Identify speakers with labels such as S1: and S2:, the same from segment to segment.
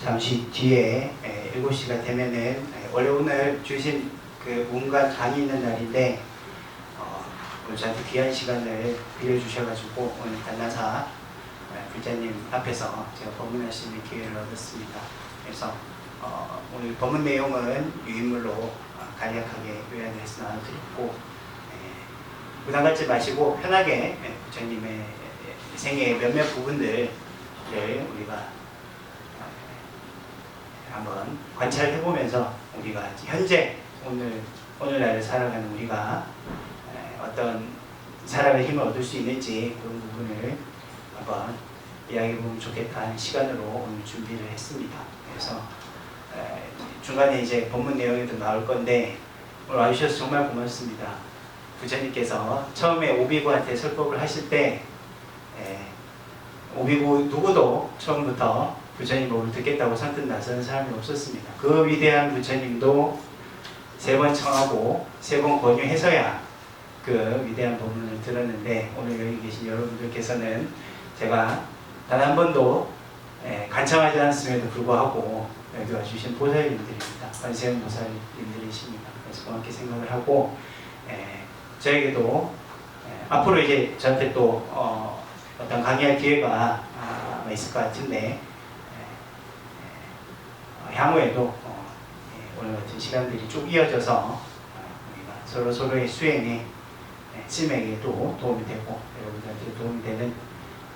S1: 잠시 뒤에 7시가 되면은 원래 오늘 주신 그 문관 강의 있는 날인데 오늘 저한테 귀한 시간을 빌려주셔가지고 오늘 단나사 불자님 앞에서 제가 법문할 수 있는 기회를 얻었습니다. 그래서 오늘 법문 내용은 유인물로 간략하게 요약을 해서 나눠드렸고 부담 갖지 마시고 편하게 부처님의 생애의 몇몇 부분들을 우리가 한번 관찰해보면서 우리가 현재 오늘날 살아가는 우리가 어떤 살아갈 힘을 얻을 수 있는지 그런 부분을 한번 이야기해보면 좋겠다는 시간으로 오늘 준비를 했습니다. 그래서 중간에 이제 본문 내용에도 나올 건데 오늘 와주셔서 정말 고맙습니다. 부처님께서 처음에 오비구한테 설법을 하실 때 오비구 누구도 처음부터 부처님 법을 듣겠다고 선뜻 나서는 사람이 없었습니다. 그 위대한 부처님도 3번 청하고 3번 권유해서야 그 위대한 법문을 들었는데 오늘 여기 계신 여러분들께서는 제가 단 한 번도 간청하지 않았음에도 불구하고 여기 와주신 보살님들입니다. 관세음 보살님들이십니다. 그래서 고맙게 생각을 하고 저에게도 앞으로 이제 저한테 또 어떤 강의할 기회가 있을 것 같은데 향후에도 오늘 같은 시간들이 쭉 이어져서 우리가 서로의 수행에 스님에게도 도움이 되고 여러분들한테 도움이 되는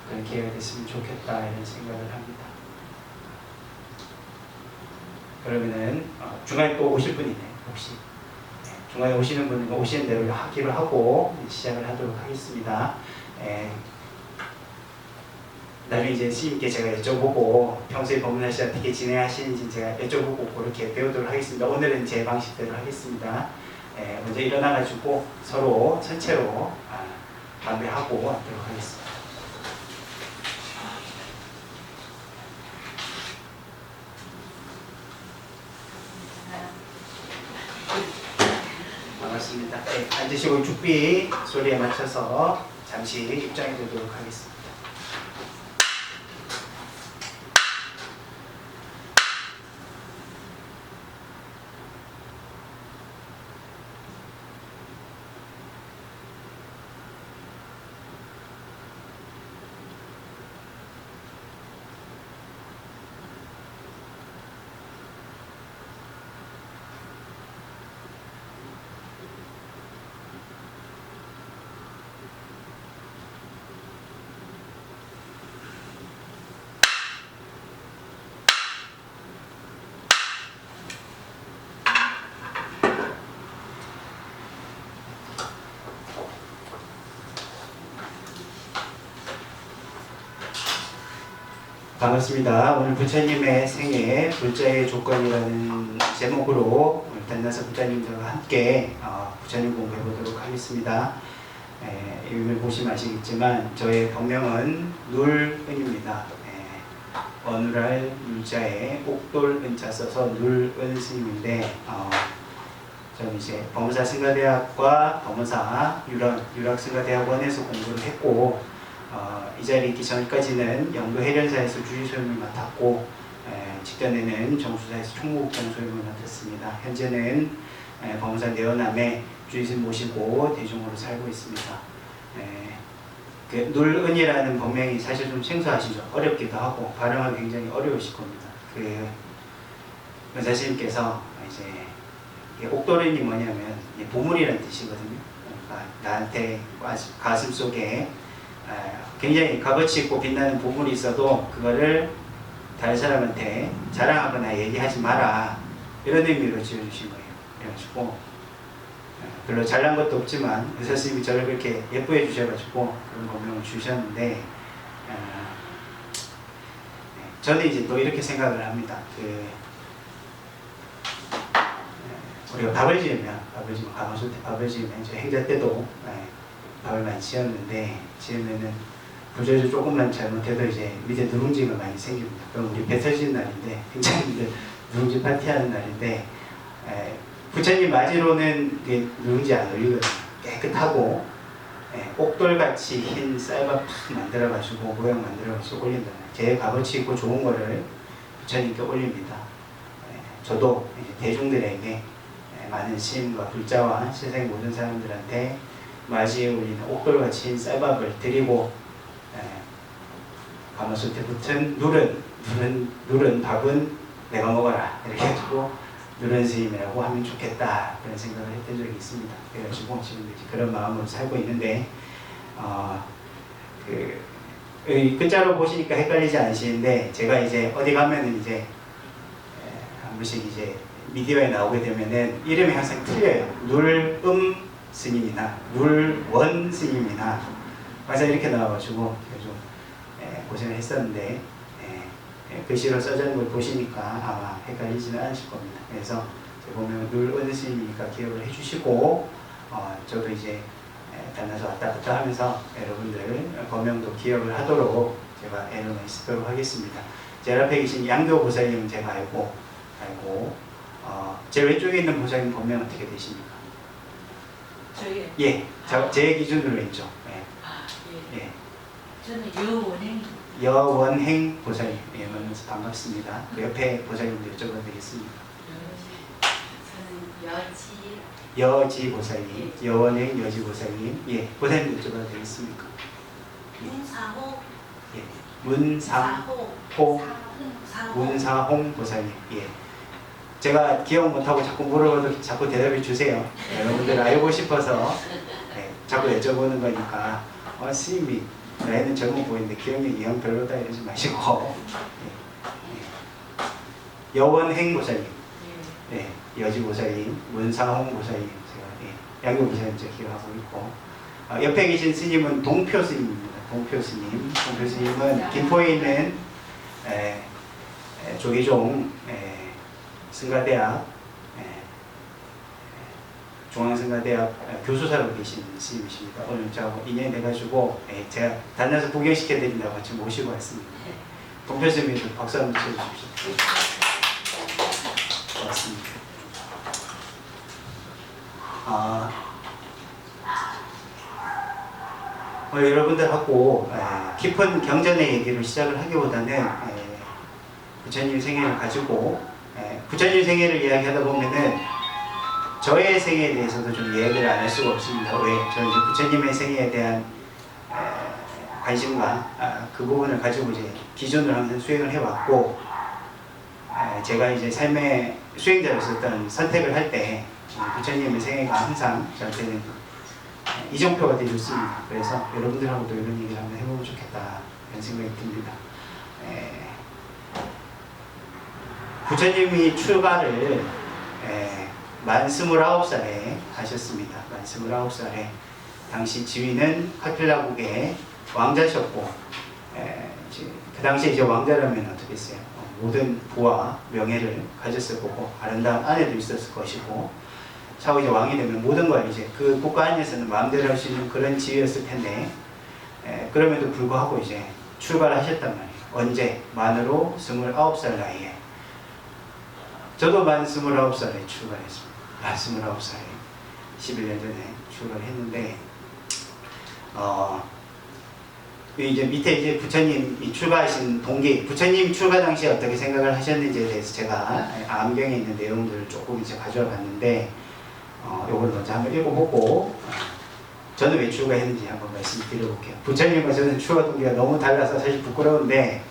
S1: 그런 기회가 됐으면 좋겠다 이런 생각을 합니다. 그러면은 중간에 또 오실 분이네 혹시 중간에 오시는 분은 오시는 대로 하기로 하고 시작을 하도록 하겠습니다. 나중에 이제 스님께 제가 여쭤보고 평소에 법문하시 어떻게 진행하시는지 제가 여쭤보고 그렇게 배우도록 하겠습니다. 오늘은 제 방식대로 하겠습니다. 먼저 일어나가지고 서로 전체로 반배하고 하도록 하겠습니다. 반갑습니다. 앉으시고 죽비 소리에 맞춰서 잠시 입장해 보도록 하겠습니다. 반갑습니다. 오늘 부처님의 생애 불자의 조건이라는 제목으로 단나사 부처님들과 함께 부처님 공부해 보도록 하겠습니다. 이름을 보시면 아시겠지만 저의 본명은 눌은입니다. 어눌할 눌자에 옥돌 은자 써서 눌은 스님인데 저는 이제 법무사 승가대학과 법무사 유락승가대학원에서 공부를 했고 이 자리에 있기 전까지는 영도 해련사에서 주지소임을 맡았고 직전에는 정수사에서 총무국장 소임을 맡았습니다. 현재는 법무사 내원함에 주지스님 모시고 대중으로 살고 있습니다. 그 눌은이라는 법명이 사실 좀 생소하시죠? 어렵기도 하고 발음하기 굉장히 어려우실 겁니다. 그 은사스님께서 이제 옥도른이 뭐냐면 보물이라는 뜻이거든요. 그러니까 나한테 가슴 속에 굉장히 값어치 있고 빛나는 보물이 있어도 그거를 다른 사람한테 자랑하거나 얘기하지 마라 이런 의미로 지어주신 거예요. 그래가지고 별로 잘난 것도 없지만 의사스님이 저를 그렇게 예뻐해 주셔가지고 그런 법명을 주셨는데 저는 이제 또 이렇게 생각을 합니다. 우리가 밥을 지으면 가마솥에 밥을 지으면 이제 행자 때도 밥을 많이 지었는데 지으면은 부재주 조금만 잘못해도 이제 밑에 누룽지가 많이 생깁니다. 그럼 우리 배 터지는 날인데 굉장히 누룽지 파티하는 날인데 부처님 맞이로는 누룽지 안 올리거든요. 깨끗하고 옥돌같이 흰 쌀밥 만들어가지고 모양 만들어가지고 올린다. 제일 값어치 있고 좋은 거를 부처님께 올립니다. 저도 대중들에게 많은 스님과 불자와 세상의 모든 사람들한테 맞이에 올리는 옥돌과 친 쌀밥을 드리고 가마솥에 붙은 누른 밥은 내가 먹어라 이렇게 해주고 누른 스님이라고 하면 좋겠다 그런 생각을 했던 적이 있습니다. 그래가지고 지금 그런 마음으로 살고 있는데 끝자로 보시니까 헷갈리지 않으시는데 제가 이제 어디 가면은 이제 한 번씩 이제 미디어에 나오게 되면은 이름이 항상 틀려요. 스님이나 원 스님이나 항상 이렇게 나와가지고 좀 고생을 했었는데 글씨로 써져 있는 걸 보시니까 아마 헷갈리지는 않으실 겁니다. 그래서 보면 원 스님이니까 기억을 해주시고 저도 이제 만나서 왔다 갔다 하면서 여러분들 법명도 기억을 하도록 제가 애를 많이 쓰도록 하겠습니다. 제 앞에 계신 양교 보살님 제가 알고 제 왼쪽에 있는 보살님 법명 어떻게 되십니까?
S2: 저희
S1: 예, 제 기준으로 왼쪽. 예.
S2: 예. 저는 여원행.
S1: 여원행 보살님, 예, 만나서 반갑습니다. 그 옆에 보살님도 여쭤봐도 되겠습니까?
S2: 저는
S1: 여지 보살님, 여원행 여지 보살님, 예, 보살님 여쭤봐도 되겠습니까?
S2: 문사호.
S1: 예, 문사홍 보살님, 예. 제가 기억 못하고 자꾸 물어봐도 자꾸 대답해 주세요. 여러분들 알고 싶어서 자꾸 여쭤보는 거니까 스님이 나이는 젊어 보이는데 기억력이 영 별로다 이러지 마시고 여원행 보살님, 여지 보살님, 문사홍 보살님 제가 양교 보살님 제가 기억하고 있고 옆에 계신 스님은 동표 스님입니다. 동표 스님은 김포에 있는 조계종 승가대학 중앙승가대학 교수사로 계신 스님이십니다. 오늘 저하고 인연이 돼가지고 제가 단나서 구경시켜드린다고 같이 모시고 왔습니다. 동표 스님도 박수 한번 쳐주십시오. 고맙습니다. 여러분들하고 깊은 경전의 얘기를 시작을 하기보다는 부처님 생애를 가지고 부처님 생애를 이야기하다 보면은 저의 생애에 대해서도 좀 이야기를 안 할 수가 없습니다. 왜? 저는 이제 부처님의 생애에 대한 관심과 그 부분을 가지고 이제 기준을 항상 수행을 해왔고 제가 이제 삶의 수행자로서 어떤 선택을 할 때 부처님의 생애가 항상 저한테는 이정표가 되어줬습니다. 그래서 여러분들하고도 이런 얘기를 한번 해보면 좋겠다 이런 생각이 듭니다. 부처님이 출가를 만 29살에 하셨습니다. 만 29살에 당시 지위는 카필라국의 왕자셨고 그 당시에 이제 왕자라면 어떻게 했어요? 모든 부와 명예를 가졌을 거고 아름다운 아내도 있었을 것이고 차후 이제 왕이 되면 모든 걸 이제 그 국가 안에서는 마음대로 할 수 있는 그런 지위였을 텐데 그럼에도 불구하고 이제 출가를 하셨단 말이에요. 언제? 만으로 29살 나이에 저도 만 29살에 출가했습니다. 만 29살에 11년 전에 출가를 했는데 이제 밑에 이제 부처님이 출가하신 동기, 부처님 출가 당시에 어떻게 생각을 하셨는지에 대해서 제가 암경에 있는 내용들을 조금 이제 가져와 봤는데 요걸 먼저 한번 읽어보고 저는 왜 출가했는지 한번 말씀드려볼게요. 부처님과 저는 출가 동기가 너무 달라서 사실 부끄러운데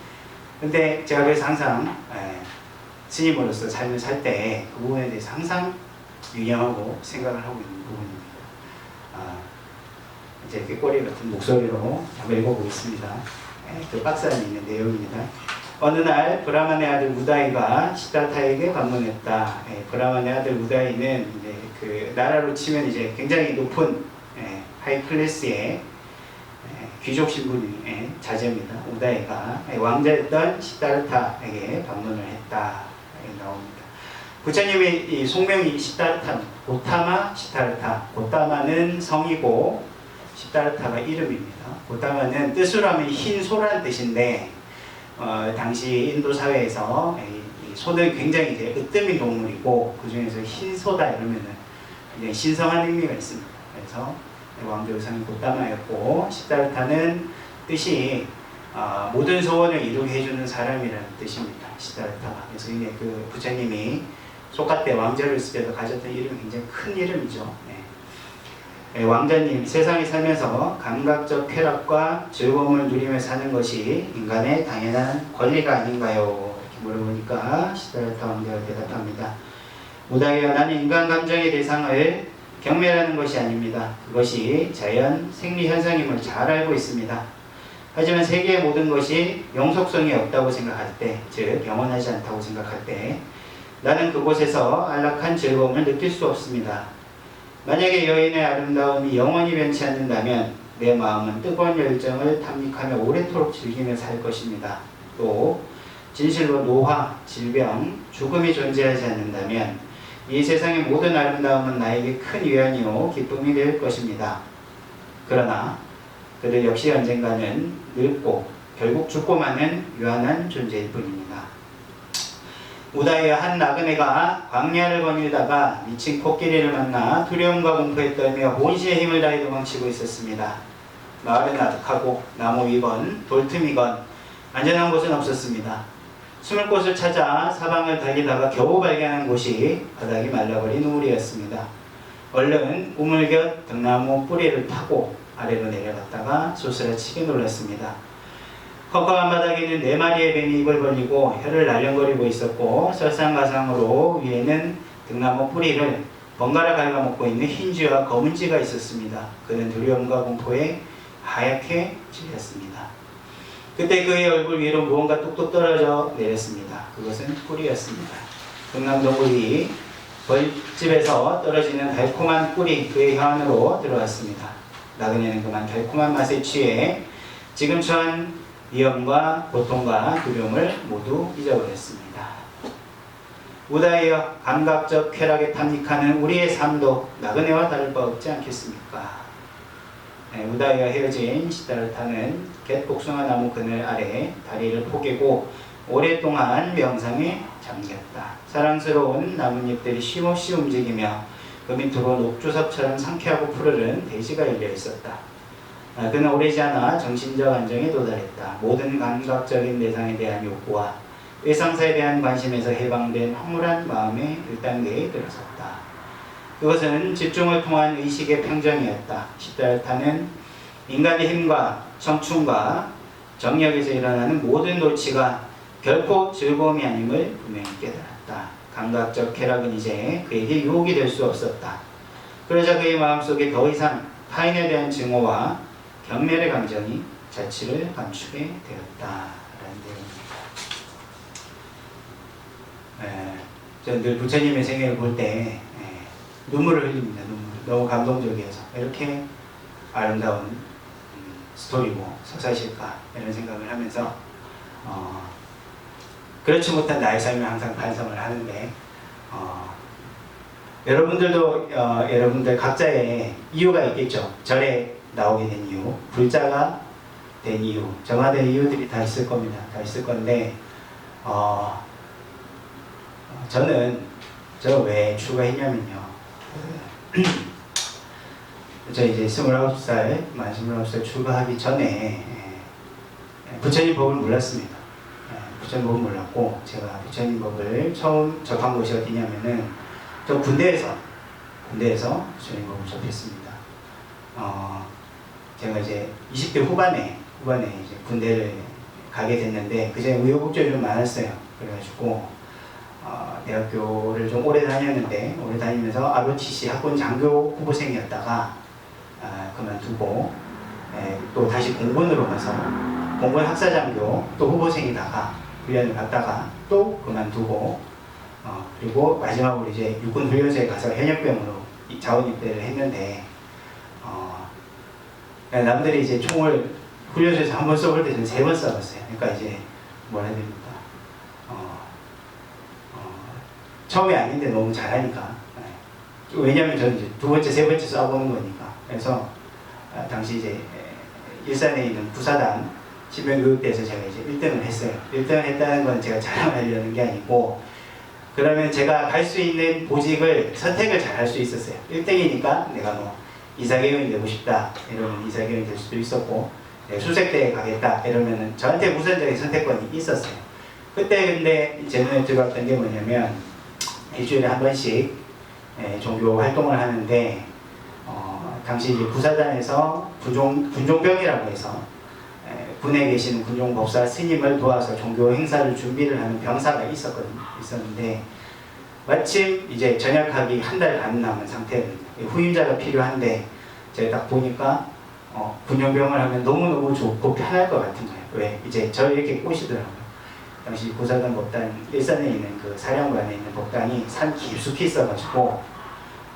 S1: 근데 제가 그래서 항상 스님으로서 삶을 살 때 그 부분에 대해서 항상 유념하고 생각을 하고 있는 부분입니다. 이제 꾀꼬리 같은 목소리로 한번 읽어보겠습니다. 그 박스 안에 있는 내용입니다. 어느 날 브라만의 아들 우다이가 시다타에게 방문했다. 브라만의 아들 우다이는 이제 그 나라로 치면 이제 굉장히 높은 하이 클래스의 귀족 신분의 자제입니다. 우다이가 왕자였던 시다르타에게 방문을 했다. 나옵니다. 부처님의 이 속명이 시다르타, 고타마 시다르타. 고타마는 성이고 시다르타가 이름입니다. 고타마는 뜻으로 하면 흰 소라는 뜻인데 당시 인도 사회에서 이 소는 굉장히 이제 으뜸인 동물이고 그 중에서 흰 소다 이러면은 굉장히 신성한 의미가 있습니다. 그래서 왕조 의상이 고타마였고 시다르타는 뜻이 모든 소원을 이루게 해주는 사람이라는 뜻입니다. 시다르타가. 그래서 이게 그 부처님이 소카 때 왕자를 쓸 때도 가졌던 이름이 굉장히 큰 이름이죠. 왕자님, 세상에 살면서 감각적 쾌락과 즐거움을 누리며 사는 것이 인간의 당연한 권리가 아닌가요? 이렇게 물어보니까 시다르타 왕자가 대답합니다. 무다이어, 나는 인간 감정의 대상을 경멸하는 것이 아닙니다. 그것이 자연 생리 현상임을 잘 알고 있습니다. 하지만 세계의 모든 것이 영속성이 없다고 생각할 때, 즉 영원하지 않다고 생각할 때 나는 그곳에서 안락한 즐거움을 느낄 수 없습니다. 만약에 여인의 아름다움이 영원히 변치 않는다면 내 마음은 뜨거운 열정을 탐닉하며 오래도록 즐기며 살 것입니다. 또 진실로 노화, 질병, 죽음이 존재하지 않는다면 이 세상의 모든 아름다움은 나에게 큰 위안이요 기쁨이 될 것입니다. 그러나 그들 역시 언젠가는 늙고 결국 죽고 마는 유한한 존재일 뿐입니다. 우다이어, 한 나그네가 광야를 거닐다가 미친 코끼리를 만나 두려움과 공포에 떨며 온신의 힘을 다해 도망치고 있었습니다. 마을은 아득하고 나무 위건 돌틈이건 안전한 곳은 없었습니다. 숨을 곳을 찾아 사방을 달리다가 겨우 발견한 곳이 바닥이 말라버린 우물이었습니다. 얼른 우물 곁 등나무 뿌리를 타고 아래로 내려갔다가 소스라치게 놀랐습니다. 컴컴한 바닥에는 4마리의 뱀이 입을 벌리고 혀를 날름거리고 있었고, 설상가상으로 위에는 등나무 뿌리를 번갈아 갉아먹고 있는 흰쥐와 검은쥐가 있었습니다. 그는 두려움과 공포에 하얗게 질렸습니다. 그때 그의 얼굴 위로 무언가 뚝뚝 떨어져 내렸습니다. 그것은 꿀이었습니다. 등나무동굴이 벌집에서 떨어지는 달콤한 꿀이 그의 혀 안으로 들어왔습니다. 나그네는 그만 달콤한 맛에 취해 지금 처한 위험과 고통과 두려움을 모두 잊어버렸습니다. 우다이어, 감각적 쾌락에 탐닉하는 우리의 삶도 나그네와 다를 바 없지 않겠습니까? 우다이어 헤어진 시다르타는 갯 복숭아 나무 그늘 아래 다리를 포개고 오랫동안 명상에 잠겼다. 사랑스러운 나뭇잎들이 쉼없이 움직이며 그 밑으로 녹주석처럼 상쾌하고 푸르른 대지가 열려 있었다. 그는 오래지 않아 정신적 안정에 도달했다. 모든 감각적인 대상에 대한 욕구와 일상사에 대한 관심에서 해방된 황홀한 마음의 1단계에 들어섰다. 그것은 집중을 통한 의식의 평정이었다. 시다르타는 인간의 힘과 청춘과 정력에서 일어나는 모든 노치가 결코 즐거움이 아님을 분명히 깨달았다. 감각적 쾌락은 이제 그에게 유혹이 될 수 없었다. 그러자 그의 마음속에 더 이상 타인에 대한 증오와 경멸의 감정이 자취를 감추게 되었다라는 내용입니다. 저는 늘 부처님의 생애를 볼 때 눈물을 흘립니다. 너무 감동적이어서 이렇게 아름다운 스토리고 서사실까 이런 생각을 하면서 그렇지 못한 나의 삶을 항상 반성을 하는데 여러분들도 여러분들 각자의 이유가 있겠죠. 절에 나오게 된 이유, 불자가 된 이유, 정화된 이유들이 다 있을 겁니다. 다 있을 건데 저는 왜 출가했냐면요. 저 이제 29살, 만 29살 출가하기 전에 부처님 법을 몰랐습니다. 부처님 법을 몰랐고, 제가 부처님 법을 처음 접한 곳이 어디냐면은 저 군대에서 부처님 법을 접했습니다. 제가 이제 20대 후반에 이제 군대를 가게 됐는데, 그 전에 우여곡절이 좀 많았어요. 그래가지고 대학교를 좀 오래 다녔는데, 오래 다니면서 ROTC 학군 장교 후보생이었다가 그만두고 또 다시 공군으로 가서 공군 학사장교 또 후보생이다가 훈련을 갔다가 또 그만두고 그리고 마지막으로 이제 육군훈련소에 가서 현역병으로 자원 입대를 했는데 남들이 이제 총을 훈련소에서 한 번 쏘볼 때 저는 3번 쏴봤어요. 그러니까 이제 뭐라 해야 됩니까? 처음이 아닌데 너무 잘하니까. 왜냐면 저는 이제 2번째, 3번째 쏴보는 거니까. 그래서 당시 이제 일산에 있는 부사단 신병교육대에서 제가 이제 1등을 했어요. 1등을 했다는 건 제가 자랑하려는 게 아니고, 그러면 제가 갈 수 있는 보직을 선택을 잘 할 수 있었어요. 1등이니까 내가 뭐 이사계원이 되고 싶다 이러면 이사계원이 될 수도 있었고, 수색대에 가겠다 이러면 저한테 우선적인 선택권이 있었어요. 그때 근데 제 눈에 들어왔던 게 뭐냐면 일주일에 한 번씩 종교 활동을 하는데 당시 이제 구사단에서 군종병이라고 해서 군에 계시는 군종법사 스님을 도와서 종교 행사를 준비를 하는 병사가 있었는데 마침 이제 전역하기 한 달 반 남은 상태였는데 후임자가 필요한데 제가 딱 보니까 군용병을 하면 너무너무 좋고 편할 것 같은 거예요. 왜? 이제 저를 이렇게 꼬시더라고요. 당시 구사단 법당 일산에 있는 그 사령관에 있는 법당이 산 깊숙이 있어가지고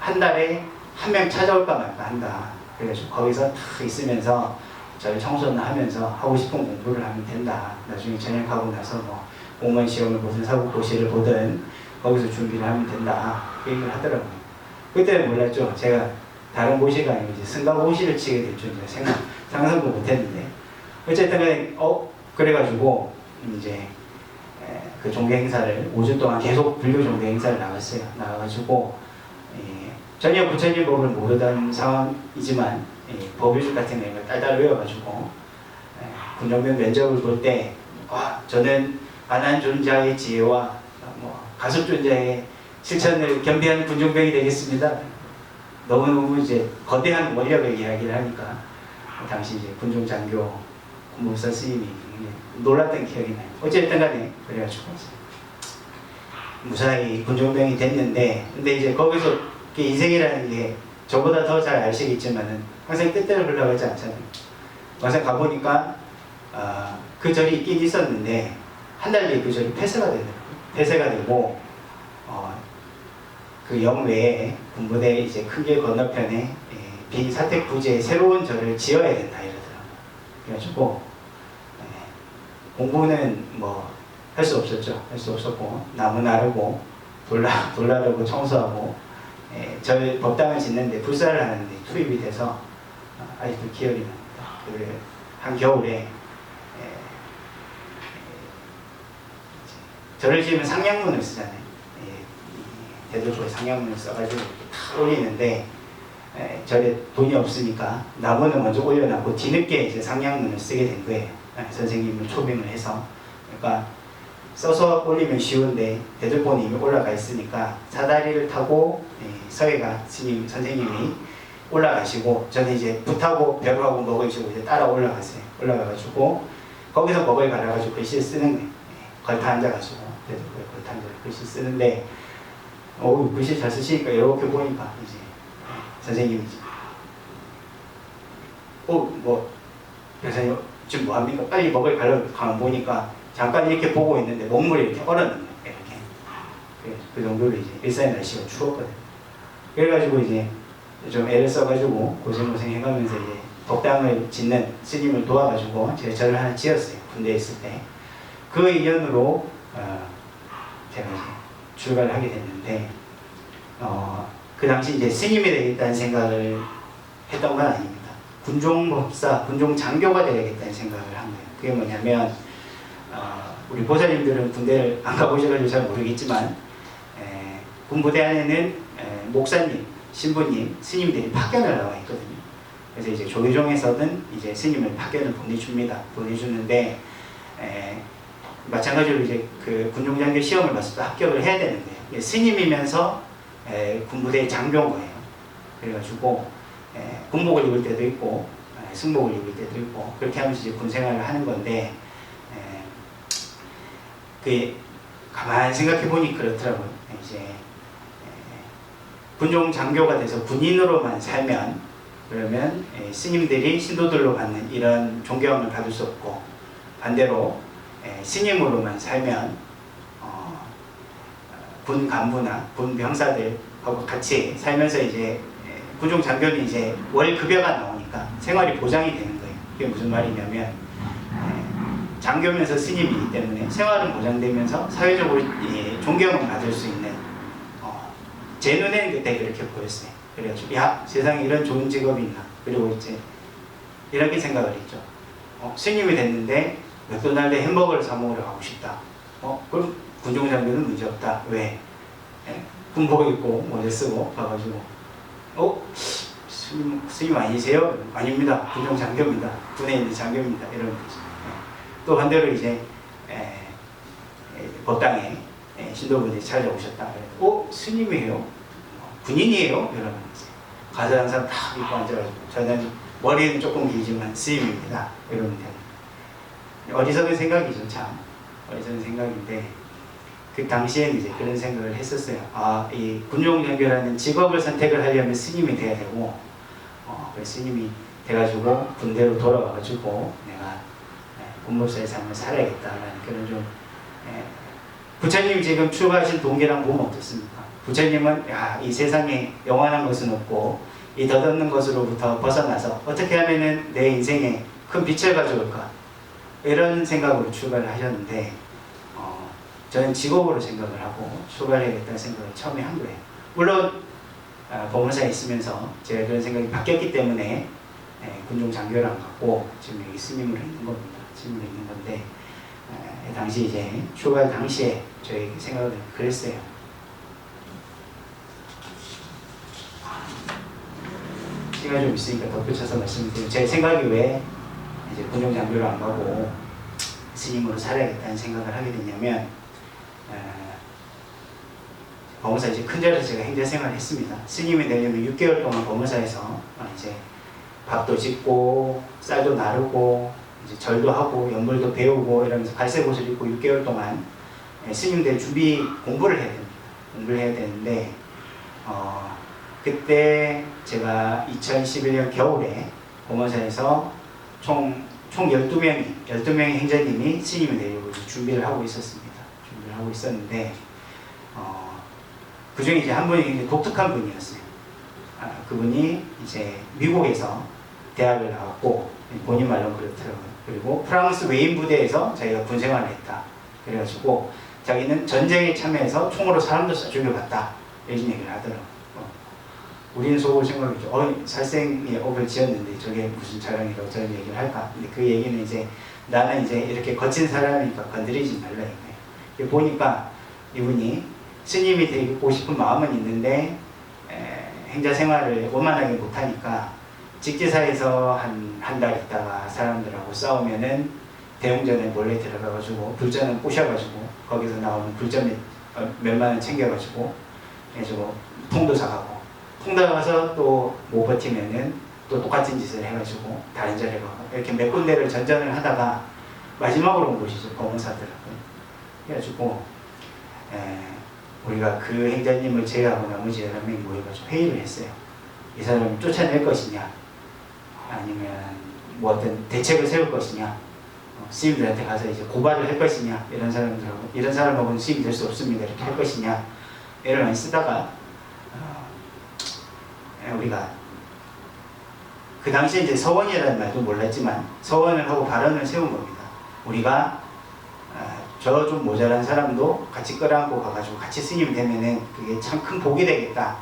S1: 한 달에 한 명 찾아올까 말까 한다. 그래가지고 거기서 탁 있으면서 저를 청소나 하면서 하고 싶은 공부를 하면 된다. 나중에 전역하고 나서 뭐 공무원 시험을 보든 사법고시를 보든 거기서 준비를 하면 된다. 그 얘기를 하더라고요. 그때는 몰랐죠. 제가 다른 고시가 아니고 이제 승가고시를 치게 될 줄 상상도 못했는데 어쨌든 간에 그래가지고 이제 그 종교 행사를 5주 동안 계속 불교 종교 행사를 나갔어요. 나가가지고 전혀 부처님 법을 모르던 상황이지만 법요식 같은 거 딸딸 외워가지고 군종병 면접을 볼 때 저는 안한존자의 지혜와 가섭존자의 실천을 겸비하는 군종병이 되겠습니다. 너무너무 이제 거대한 원력을 이야기를 하니까 당시 이제 군종장교 군무사 스님이 놀랐던 기억이 나요. 어쨌든 간에 그래가지고 무사히 군종병이 됐는데 근데 이제 거기서 인생이라는 게 저보다 더 잘 아시겠지만은 항상 뜻대로 흘러가지 않잖아요. 막상 가보니까 그 절이 있긴 있었는데 한 달 뒤에 그 절이 폐쇄가 되더라고요. 폐쇄가 되고 그 영외에 군부대 이제 큰 길 건너편에 빈 사택 부지에 새로운 절을 지어야 된다 이러더라고요. 그래가지고 공부는 뭐 할 수 없었죠. 할 수 없었고 나무 나르고 돌나르고 청소하고 절 법당을 짓는데 불사를 하는데 투입이 돼서 아직도 기억이 납니다. 그 한겨울에 절을 지으면 상향문을 쓰잖아요. 대도초에 상향문을 써가지고 탁 올리는데 절에 돈이 없으니까 나무는 먼저 올려놨고 뒤늦게 이제 상향문을 쓰게 된 거예요. 선생님을 초빙을 해서. 그러니까 써서 올리면 쉬운데 대들보는 이미 올라가 있으니까 사다리를 타고 서해가 스님 선생님이 올라가시고 저는 이제 붓하고 벼루하고 먹을 쥐고 이제 따라 올라갔어요. 올라가가지고 거기서 먹을 갈아가지고 글씨 쓰는 거예요. 걸터 앉아가지고 대들보에 걸터 앉아서 글씨 쓰는데 글씨 잘 쓰시니까 이렇게 보니까 이제 선생님이 변사님 지금 뭐합니까? 빨리 먹을 가려고 가만 보니까 잠깐 이렇게 보고 있는데 먹물이 이렇게 얼었는 거예요. 이렇게. 그 정도로 이제 일산의 날씨가 추웠거든요. 그래가지고 이제 좀 애를 써가지고 고생고생 해가면서 이제 법당을 짓는 스님을 도와가지고 제가 절을 하나 지었어요. 군대에 있을 때. 그 인연으로 제가 이제 출가를 하게 됐는데 그 당시 이제 스님이 되겠다는 생각을 했던 건 아닙니다. 군종법사, 군종장교가 되겠다는 생각을 한 거예요. 그게 뭐냐면 우리 보살님들은 군대를 안 가보셔서 잘 모르겠지만 군부대 안에는 목사님, 신부님, 스님들이 파견을 나와 있거든요. 그래서 이제 조계종에서는 이제 스님을 파견을 보내줍니다. 보내주는데 마찬가지로 이제 그 군종장교 시험을 봤을 때 합격을 해야 되는데 스님이면서 군부대 장교인 거예요. 그래가지고 군복을 입을 때도 있고 승복을 입을 때도 있고 그렇게 하면서 이제 군생활을 하는 건데 그 가만히 생각해 보니 그렇더라고요. 이제 군종 장교가 돼서 군인으로만 살면 그러면 스님들이 신도들로 받는 이런 존경을 받을 수 없고 반대로 스님으로만 살면 군 간부나 군 병사들하고 같이 살면서 이제 군종 장교는 이제 월 급여가 나오니까 생활이 보장이 되는 거예요. 그게 무슨 말이냐면 장교면서 스님이기 때문에 생활은 보장되면서 사회적으로 존경을 받을 수 있는 제 눈에는 그때 그렇게 보였어요. 그래가지고 야 세상에 이런 좋은 직업이 있나. 그리고 이제 이렇게 생각을 했죠. 스님이 됐는데 맥도날드 햄버거를 사 먹으러 가고 싶다. 그럼 군종장교는 문제없다. 왜? 군복 입고 모자 쓰고 가가지고 스님 아니세요? 아닙니다. 군종장교입니다. 군에 있는 장교입니다. 이런 거죠. 또 반대로 이제 법당에 신도분들이 찾아오셨다. 스님이에요? 군인이에요? 이러면 가서 항상 탁 입고 앉아가지고 저는 머리는 조금 길지만 스님입니다. 이러면 돼요. 어리석은 생각이죠, 참. 어리석은 생각인데 그 당시에는 이제 그런 생각을 했었어요. 이 군용장교라는 직업을 선택을 하려면 스님이 돼야 되고, 그래서 스님이 돼가지고 군대로 돌아와가지고 내가 군무사의 삶을 살아야겠다라는 그런 좀 부처님이 지금 출가하신 동기랑 보면 어떻습니까? 부처님은 이 세상에 영원한 것은 없고 이 덧없는 것으로부터 벗어나서 어떻게 하면은 내 인생에 큰 빛을 가져올까 이런 생각으로 출가를 하셨는데 저는 직업으로 생각을 하고 출가를 해야겠다는 생각을 처음에 한 거예요. 물론 법무사에 있으면서 제가 그런 생각이 바뀌었기 때문에 군종 장교를 안 갖고 지금 여기 스님으로 있는 겁니다. 스님으로 있는 건데 당시 이제 출가 당시에 저희 생각은 그랬어요. 시간이 좀 있으니까 덧붙여서 말씀드리면 제 생각이 왜 이제 군종 장교를 안 가고 스님으로 살아야겠다는 생각을 하게 됐냐면 법무사 이제 큰 절에서 제가 행자 생활을 했습니다. 스님이 되려면 6개월 동안 법무사에서 이제 밥도 짓고 쌀도 나르고 이제 절도 하고 연불도 배우고 이러면서 갈색 옷을 입고 6개월 동안 스님 될 준비 공부를 해야 됩니다. 공부를 해야 되는데 그때 제가 2011년 겨울에 법무사에서 총 12명의 행자님이 스님이 되려고 준비를 하고 있었습니다. 준비를 하고 있었는데 그 중에 이제 한 분이 굉장히 독특한 분이었어요. 그분이 이제 미국에서 대학을 나왔고 본인 말로는 그렇더라고요. 그리고 프랑스 외인 부대에서 자기가 군 생활을 했다. 그래가지고 자기는 전쟁에 참여해서 총으로 사람도 죽여봤다. 이런 얘기를 하더라고요. 우리는 속으로 생각했죠. 살생에 업을 지었는데 저게 무슨 자랑이라고 저런 얘기를 할까? 근데 그 얘기는 이제 나는 이제 이렇게 거친 사람이니까 건드리지 말라 이거예요. 보니까 이분이 스님이 되고 싶은 마음은 있는데 행자 생활을 원만하게 못하니까 직지사에서 한 달 있다가 사람들하고 싸우면은 대웅전에 몰래 들어가가지고 불전을 부셔가지고 거기서 나오는 불전 몇만 원 챙겨가지고 해가지고 통도 사가고 통도 가서 또 못 버티면은 또 똑같은 짓을 해가지고 다른 절에 가고 이렇게 몇 군데를 전전을 하다가 마지막으로 온 곳이죠. 법무사더라고요. 그래가지고 우리가 그 행자님을 제외하고 나머지 11명이 모여가지고 회의를 했어요. 이 사람을 쫓아낼 것이냐 아니면 뭐 어떤 대책을 세울 것이냐 스님들한테 가서 이제 고발을 할 것이냐 이런 사람하고는 스님이 될 수 없습니다 이렇게 할 것이냐 애를 많이 쓰다가 우리가 그 당시에 이제 서원이라는 말도 몰랐지만 서원을 하고 발언을 세운 겁니다. 우리가 저 좀 모자란 사람도 같이 끌어안고 가가지고 같이 스님이 되면은 그게 참 큰 복이 되겠다.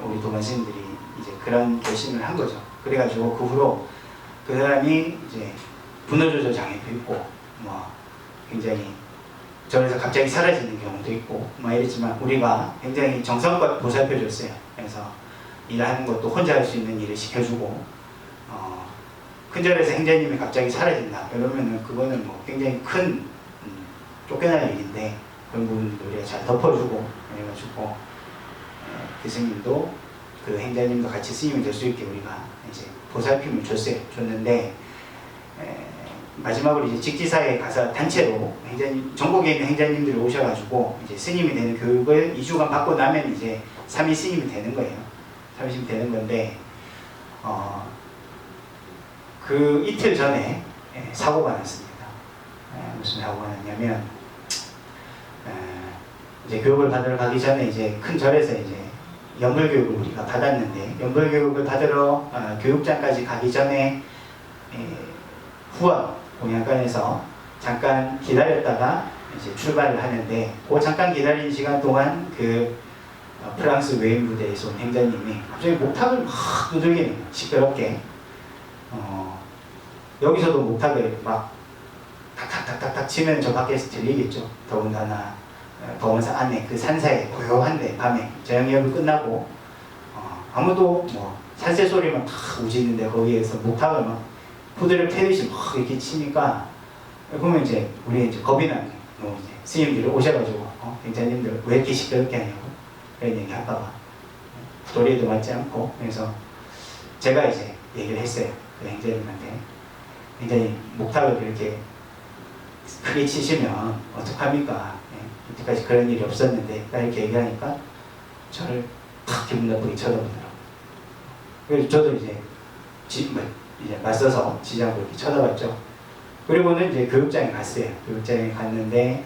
S1: 우리 도반 스님들이 이제 그런 결심을 한 거죠. 그래가지고 그 후로 그 사람이 이제 분노조절 장애도 있고 뭐 굉장히 절에서 갑자기 사라지는 경우도 있고 뭐 이랬지만 우리가 굉장히 정성껏 보살펴줬어요. 그래서 일하는 것도 혼자 할 수 있는 일을 시켜주고 큰 절에서 행자님이 갑자기 사라진다 그러면은 그거는 뭐 굉장히 큰 쫓겨날 일인데 그런 부분도 우리가 잘 덮어주고 그래가지고 그 스님도 그 행자님도 같이 스님이 될 수 있게 우리가 이제 보살핌을 줬는데 마지막으로 이제 직지사에 가서 단체로 행자님, 전국에 있는 행자님들이 오셔가지고 이제 스님이 되는 교육을 2주간 받고 나면 이제 3위 스님이 되는 거예요. 3위 스님이 되는 건데 그 이틀 전에 사고가 났습니다. 무슨 사고가 났냐면 이제 교육을 받으러 가기 전에 이제 큰 절에서 이제 연불교육을 우리가 받았는데 연불교육을 받으러 교육장까지 가기 전에 후원 공양관에서 잠깐 기다렸다가 이제 출발을 하는데 그 잠깐 기다리는 시간 동안 그 프랑스 외인 부대에서 온 행자님이 갑자기 목탁을 막 두들기는 거예요. 시끄럽게 여기서도 목탁을 막 탁탁탁탁탁 치면 저 밖에서 들리겠죠. 더군다나 법원사 안에 그 산사에 고요한데 밤에 저녁예배 끝나고 아무도 뭐 산새 소리만 탁 우지는데 거기에서 목탁을 막 부대를 패듯이 막 이렇게 치니까 그러면 이제 우리 이제 겁이 나는 거예요. 뭐 이제 스님들이 오셔가지고 행자님들 왜 이렇게 시끄럽게 하냐고 그런 얘기 할까봐 도리에도 맞지 않고. 그래서 제가 이제 얘기를 했어요. 그 행자님한테. 행자님 목탁을 이렇게 크게 치시면 어떡합니까? 예, 이때까지 그런 일이 없었는데 나 이렇게 얘기하니까 저를 탁 기분 나쁘게 쳐다보더라고요. 그래서 저도 이제 이제 맞서서 지지하고 이렇게 쳐다봤죠. 그리고는 이제 교육장에 갔어요. 교육장에 갔는데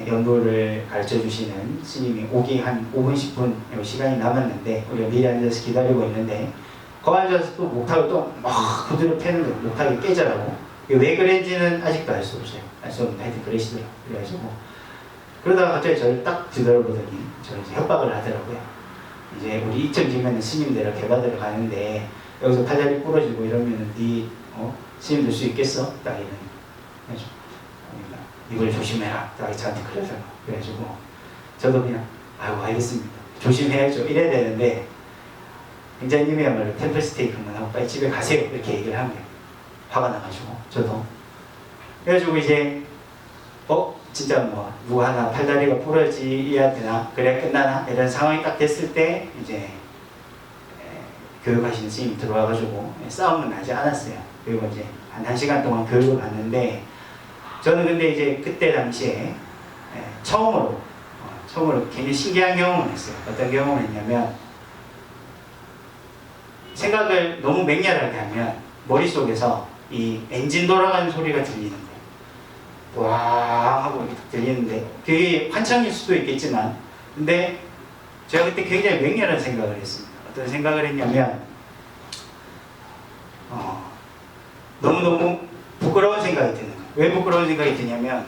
S1: 연구를 가르쳐 주시는 스님이 오기 한 5분 10분 시간이 남았는데 우리가 미리 앉아서 기다리고 있는데 거기 앉아서 또 목탁을 또 막 부드럽게 패는 거예요. 목탁이 깨져라고. 왜 그랬는지는 아직도 알 수 없어요. 알 수 없는데 하여튼 그러시더라고요. 그래가지고 그러다가 갑자기 저를 딱 뒤돌아보더니 저를 이제 협박을 하더라고요. 이제 우리 이점 지면은 스님들을 개받으러 가는데 여기서 팔다리 부러지고 이러면은 네 스님 될 수 있겠어? 딱 이런. 그래가지고 이걸 조심해라. 딱 저한테 그러더라고요. 그래가지고 저도 그냥 아이고 알겠습니다. 조심해야죠. 이래야 되는데 행자님이야말로 템플 스테이크만 하고 빨리 집에 가세요. 이렇게 얘기를 하면 화가 나가지고 저도. 그래가지고 이제 진짜 뭐 누구 하나 팔다리가 부러지야 되나 그래야 끝나나 이런 상황이 딱 됐을 때 이제 교육하시는 스님이 들어와가지고 싸움은 나지 않았어요. 그리고 이제 한 1시간 동안 교육을 받는데 저는 근데 이제 그때 당시에 처음으로 굉장히 신기한 경험을 했어요. 어떤 경험을 했냐면 생각을 너무 맹렬하게 하면 머릿속에서 이 엔진 돌아가는 소리가 들리는 거예요. 와 하고 이렇게 들리는데 그게 환청일 수도 있겠지만 근데 제가 그때 굉장히 맹렬한 생각을 했습니다. 어떤 생각을 했냐면 너무너무 부끄러운 생각이 드는 거예요. 왜 부끄러운 생각이 드냐면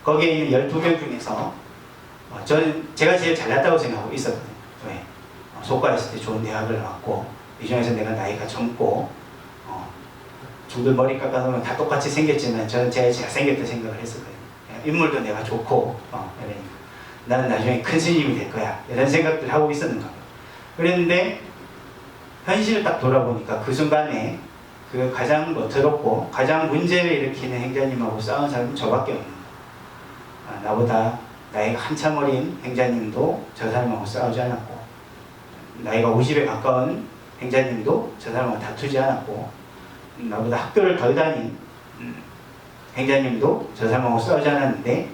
S1: 거기에 있는 12명 중에서 저는 제가 제일 잘났다고 생각하고 있었거든요. 왜? 소과에 있을 때 좋은 대학을 나왔고 이 중에서 내가 나이가 젊고 중들 머리 깎아놓으면 다 똑같이 생겼지만 저는 제가 잘생겼다 생각을 했었거든요. 인물도 내가 좋고 그러니까 나는 나중에 큰 스님이 될 거야 이런 생각들 하고 있었는가 봐요. 그랬는데 현실을 딱 돌아보니까 그 순간에 그 가장 더럽고 가장 문제를 일으키는 행자님하고 싸운 사람은 저밖에 없는 거예요. 나보다 나이가 한참 어린 행자님도 저 사람하고 싸우지 않았고 나이가 50에 가까운 행자님도 저 사람하고 다투지 않았고 나보다 학교를 덜 다닌 행자님도 저 사람하고 싸우지 않았는데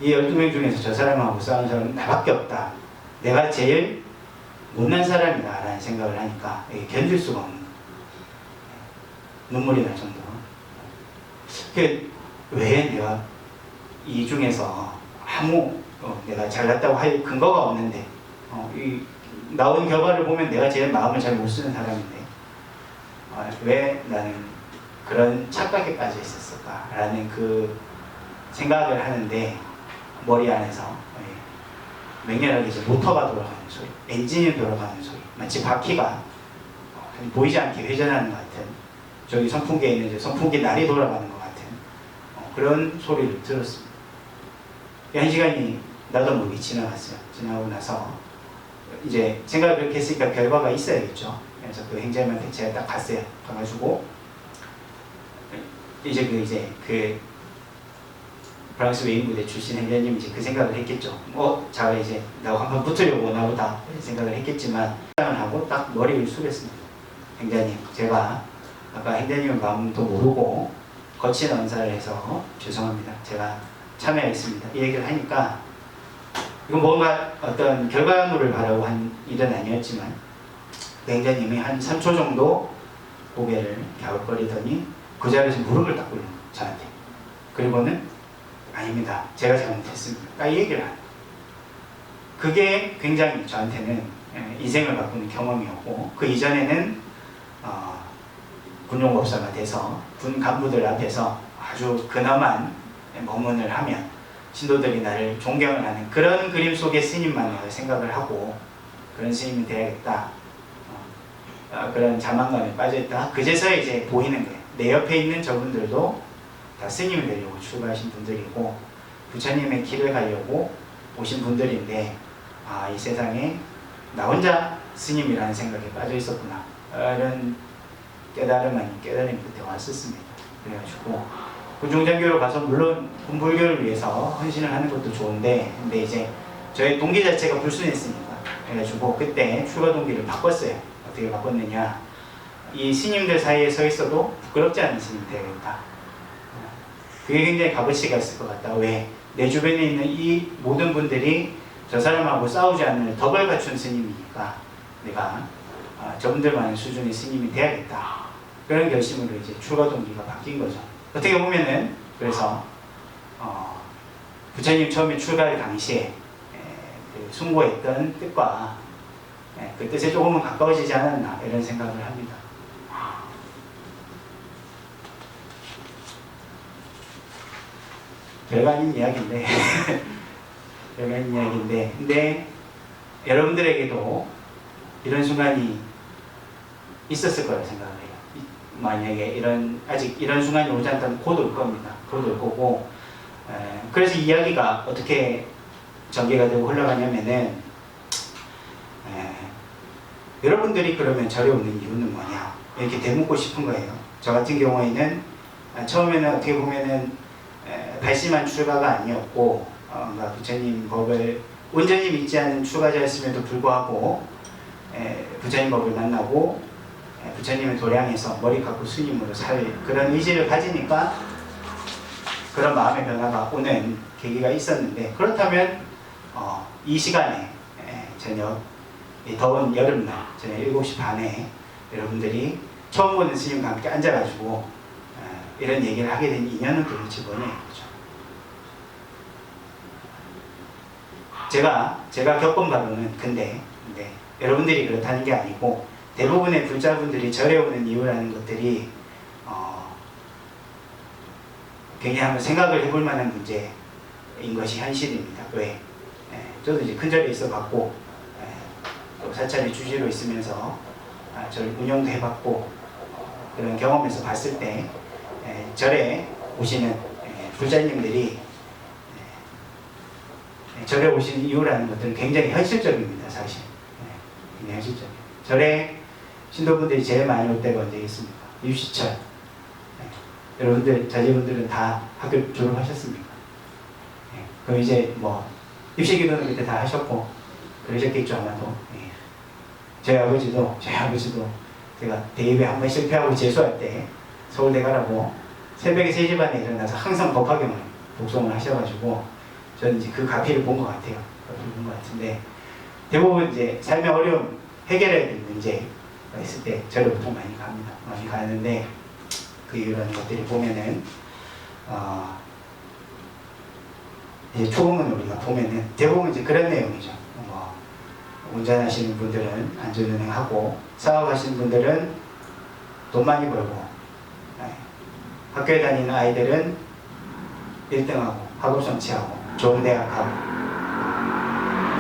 S1: 이 12명 중에서 저 사람하고 싸운 사람은 나밖에 없다. 내가 제일 못난 사람이다 라는 생각을 하니까 견딜 수가 없는 거예요. 눈물이 날 정도로. 왜 내가 이 중에서 아무 내가 잘났다고 할 근거가 없는데 나온 결과를 보면 내가 제일 마음을 잘 못 쓰는 사람인데 왜 나는 그런 착각에 빠져 있었을까라는 그 생각을 하는데 머리 안에서 맹렬하게 이제 모터가 돌아가는 소리, 엔진이 돌아가는 소리, 마치 바퀴가 보이지 않게 회전하는 것 같은 저기 선풍기에 있는 선풍기 날이 돌아가는 것 같은 그런 소리를 들었습니다. 1시간이 나도 모르게 지나갔어요. 지나고 나서 이제 생각을 그렇게 했으니까 결과가 있어야겠죠. 그래서 그 행자님한테 제가 딱 갔어요. 가가지고 그 프랑스 외인부대 출신 행자님이 이제 그 생각을 했겠죠. 자가 이제 나 한번 붙으려고 오나 보다 생각을 했겠지만 생각을 하고 딱 머리를 숙였습니다. 행자님, 제가 아까 행자님의 마음도 모르고 거친 언사를 해서 죄송합니다. 제가 참여하겠습니다. 이 얘기를 하니까 이건 뭔가 어떤 결과물을 바라고 한 일은 아니었지만 행자님이 한 3초 정도 고개를 갸웃거리더니 그 자리에서 무릎을 딱 꿇는 거예요. 저한테. 그리고는 아닙니다. 제가 잘못했습니다. 딱 이 얘기를 하는 거예요. 그게 굉장히 저한테는 인생을 바꾸는 경험이었고 그 이전에는 군용법사가 돼서 군 간부들 앞에서 아주 근엄한 법문을 하면 신도들이 나를 존경을 하는 그런 그림 속의 스님만을 생각을 하고 그런 스님이 돼야겠다. 그런 자만감에 빠져있다. 그제서야 이제 보이는 거예요. 내 옆에 있는 저분들도 다 스님이 되려고 출가하신 분들이고 부처님의 길을 가려고 오신 분들인데 이 세상에 나 혼자 스님이라는 생각에 빠져 있었구나. 이런 깨달음이 그때 왔었습니다. 그래가지고 군중장교로 가서 물론 군불교를 위해서 헌신을 하는 것도 좋은데, 근데 이제 저희 동기 자체가 불순했으니까 그래가지고 그때 출가 동기를 바꿨어요. 어떻게 바꿨느냐, 이 스님들 사이에 서 있어도 부끄럽지 않은 스님 되겠다. 그게 굉장히 값어치가 있을 것 같다. 왜? 내 주변에 있는 이 모든 분들이 저 사람하고 싸우지 않는 덕을 갖춘 스님이니까 내가 저분들만의 수준의 스님이 돼야겠다. 그런 결심으로 이제 출가 동기가 바뀐 거죠. 어떻게 보면은 그래서 부처님 처음에 출가할 당시에 그 숭고했던 뜻과 그 뜻에 조금은 가까워지지 않았나 이런 생각을 합니다. 별거 아닌 이야기인데 별거 아닌 이야기인데, 근데 여러분들에게도 이런 순간이 있었을 거라고 생각을 해요. 만약에 아직 이런 순간이 오지 않다면 곧 올 겁니다. 곧 올 거고, 그래서 이야기가 어떻게 전개가 되고 흘러가냐면은, 여러분들이 그러면 절에 오는 이유는 뭐냐 이렇게 되묻고 싶은 거예요. 저 같은 경우에는 처음에는 어떻게 보면은 발심한 출가가 아니었고, 그러니까 부처님 법을 온전히 믿지 않은 출가자였음에도 불구하고 부처님 법을 만나고 부처님을 도량해서 머리 깎고 스님으로 살 그런 의지를 가지니까 그런 마음의 변화가 오는 계기가 있었는데, 그렇다면 이 시간에 저녁 이 더운 여름날 저녁 7시 반에 여러분들이 처음 보는 스님과 함께 앉아가지고 이런 얘기를 하게 된 인연은 도대체 뭐냐 이거죠. 제가 겪은 바로는 근데 여러분들이 그렇다는 게 아니고 대부분의 불자분들이 절에 오는 이유라는 것들이 굉장히 한번 생각을 해볼 만한 문제인 것이 현실입니다. 왜? 저도 이제 큰 절에 있어 봤고 또 사찰의 주지로 있으면서 절 운영도 해봤고 그런 경험에서 봤을 때 절에 오시는 불자님들이 절에 오시는 이유라는 것들은 굉장히 현실적입니다. 사실 굉장히 현실적이에요. 절에 신도분들이 제일 많이 올 때가 언제겠습니까? 유시철. 여러분들 자제분들은 다 학교 졸업하셨습니까? 그럼 이제 뭐 입시기도는 그때 다 하셨고 그러셨겠죠 아마도. 저희 아버지도 제가 대입에 한 번 실패하고 재수할 때 서울대 가라고 새벽에 3시 반에 일어나서 항상 법화경을 독송을 하셔가지고 저는 이제 그 가피를 본 것 같아요. 본 것 같은데 대부분 이제 삶의 어려움 해결해야 될 문제가 있을 때 저를 보통 많이 갑니다. 많이 가는데 그 이유라는 것들을 보면은 이제 초음을 우리가 보면은 대부분 이제 그런 내용이죠. 운전하시는 분들은 안전운행하고 사업하시는 분들은 돈 많이 벌고 학교에 다니는 아이들은 1등하고 학업 성취하고 좋은 대학 가고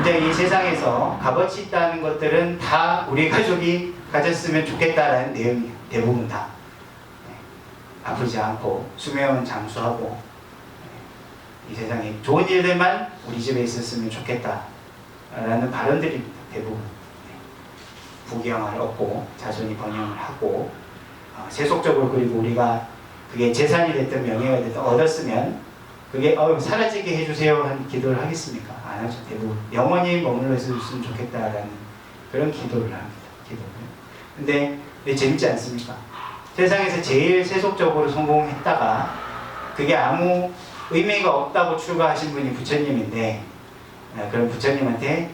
S1: 이제 이 세상에서 값어치 있다는 것들은 다 우리 가족이 가졌으면 좋겠다라는 내용이에요. 대부분 다 아프지 않고 수명은 장수하고 이 세상에 좋은 일들만 우리 집에 있었으면 좋겠다라는 발언들입니다. 대부분 부귀영화를 얻고 자손이 번영을 하고 세속적으로 그리고 우리가 그게 재산이 됐든 명예가 됐든 얻었으면 그게 사라지게 해주세요 하는 기도를 하겠습니까? 안 하죠. 대부분 영원히 머물러 있었으면 좋겠다라는 그런 기도를 합니다. 기도를. 근데 재밌지 않습니까? 세상에서 제일 세속적으로 성공했다가 그게 아무 의미가 없다고 출가하신 분이 부처님인데 그런 부처님한테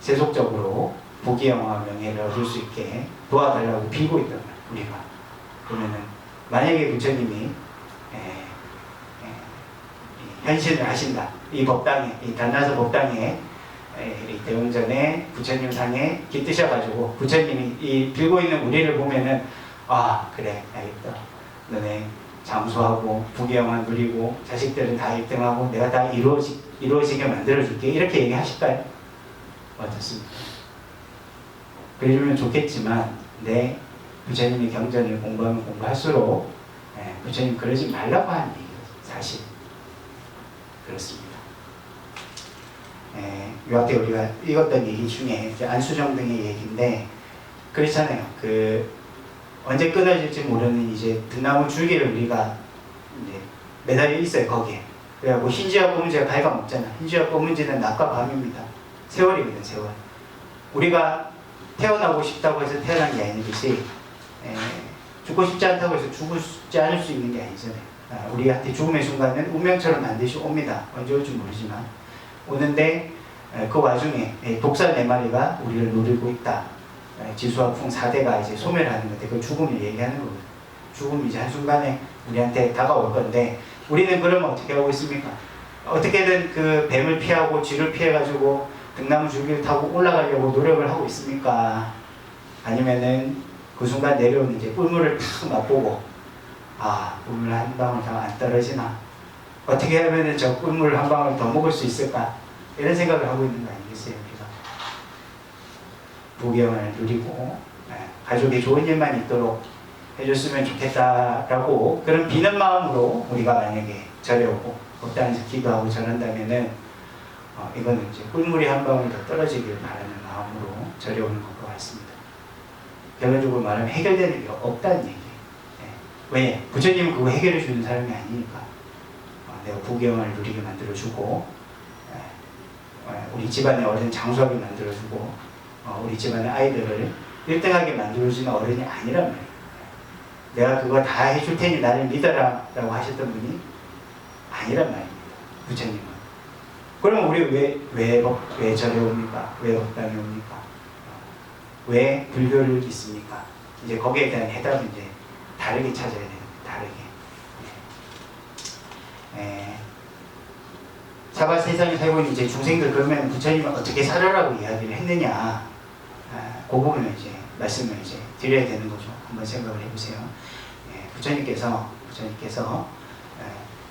S1: 세속적으로 부귀영화 명예를 얻을 수 있게 도와달라고 빌고 있단 말이에요. 우리가 그러면은 만약에 부처님이 현신을 하신다. 이 법당에, 이 단나서 법당에 이 대웅전에 부처님 상에 깃드셔가지고 부처님이 이 들고 있는 우리를 보면은 그래 알겠다. 너네 장수하고 부귀영화 누리고 자식들은 다 1등하고 내가 다 이루어지게 만들어줄게 이렇게 얘기하실까요? 어떻습니까? 그러면 좋겠지만 부처님의 경전을 공부하면 공부할수록 부처님 그러지 말라고 하는 얘기예요. 사실 그렇습니다. 요 앞에 우리가 읽었던 얘기 중에 안수정 등의 얘기인데 그렇잖아요. 언제 끊어질지 모르는 이제 등나무 줄기를 우리가 이제 매달려 있어요 거기에. 그래갖고 흰쥐와 검은쥐가 갉아먹잖아. 흰쥐와 검은쥐는 낮과 밤입니다. 세월이거든 세월. 우리가 태어나고 싶다고 해서 태어난 게 아니듯이 죽고 싶지 않다고 해서 죽지 않을 수 있는 게 아니잖아요. 우리한테 죽음의 순간은 운명처럼 반드시 옵니다. 언제 올지 모르지만 오는데 그 와중에 독사 4마리가 우리를 노리고 있다. 지수와 풍 4대가 이제 소멸하는 건데 그 죽음을 얘기하는 거거든요. 죽음이 이제 한순간에 우리한테 다가올 건데 우리는 그러면 어떻게 하고 있습니까? 어떻게든 그 뱀을 피하고 쥐를 피해가지고 등나무 줄기를 타고 올라가려고 노력을 하고 있습니까? 아니면은 그 순간 내려오는 이제 꿀물을 탁 맛보고 꿀물 한 방울 더 안 떨어지나? 어떻게 하면은 저 꿀물 한 방울 더 먹을 수 있을까? 이런 생각을 하고 있는 거 아니겠어요? 우리가 부귀영화를 누리고 가족이 좋은 일만 있도록 해줬으면 좋겠다라고 그런 비는 마음으로 우리가 만약에 절에 오고 법당에서 기도하고 절한다면은 이거는 이제 꿀물이 한 방울 더 떨어지길 바라는 마음으로 절에 오는 것과 같습니다. 결론적으로 말하면 해결되는 게 없다는 얘기예요. 왜? 부처님은 그거 해결해 주는 사람이 아니니까. 내가 부귀영화를 누리게 만들어주고 우리 집안의 어른 장수하게 만들어주고 우리 집안의 아이들을 1등하게 만들어주는 어른이 아니란 말이에요. 내가 그거 다 해줄 테니 나를 믿어라 라고 하셨던 분이 아니란 말입니다. 부처님은. 그러면 우리 왜 절에 옵니까? 왜 법당에 옵니까? 왜 불교를 믿습니까? 이제 거기에 대한 해답은 이제 다르게 찾아야 됩니다. 다르게. 사바 세상에 살고 있는 이제 중생들 그러면 부처님은 어떻게 살아라고 이야기를 했느냐? 그 부분을 이제 말씀을 이제 드려야 되는 거죠. 한번 생각을 해보세요. 부처님께서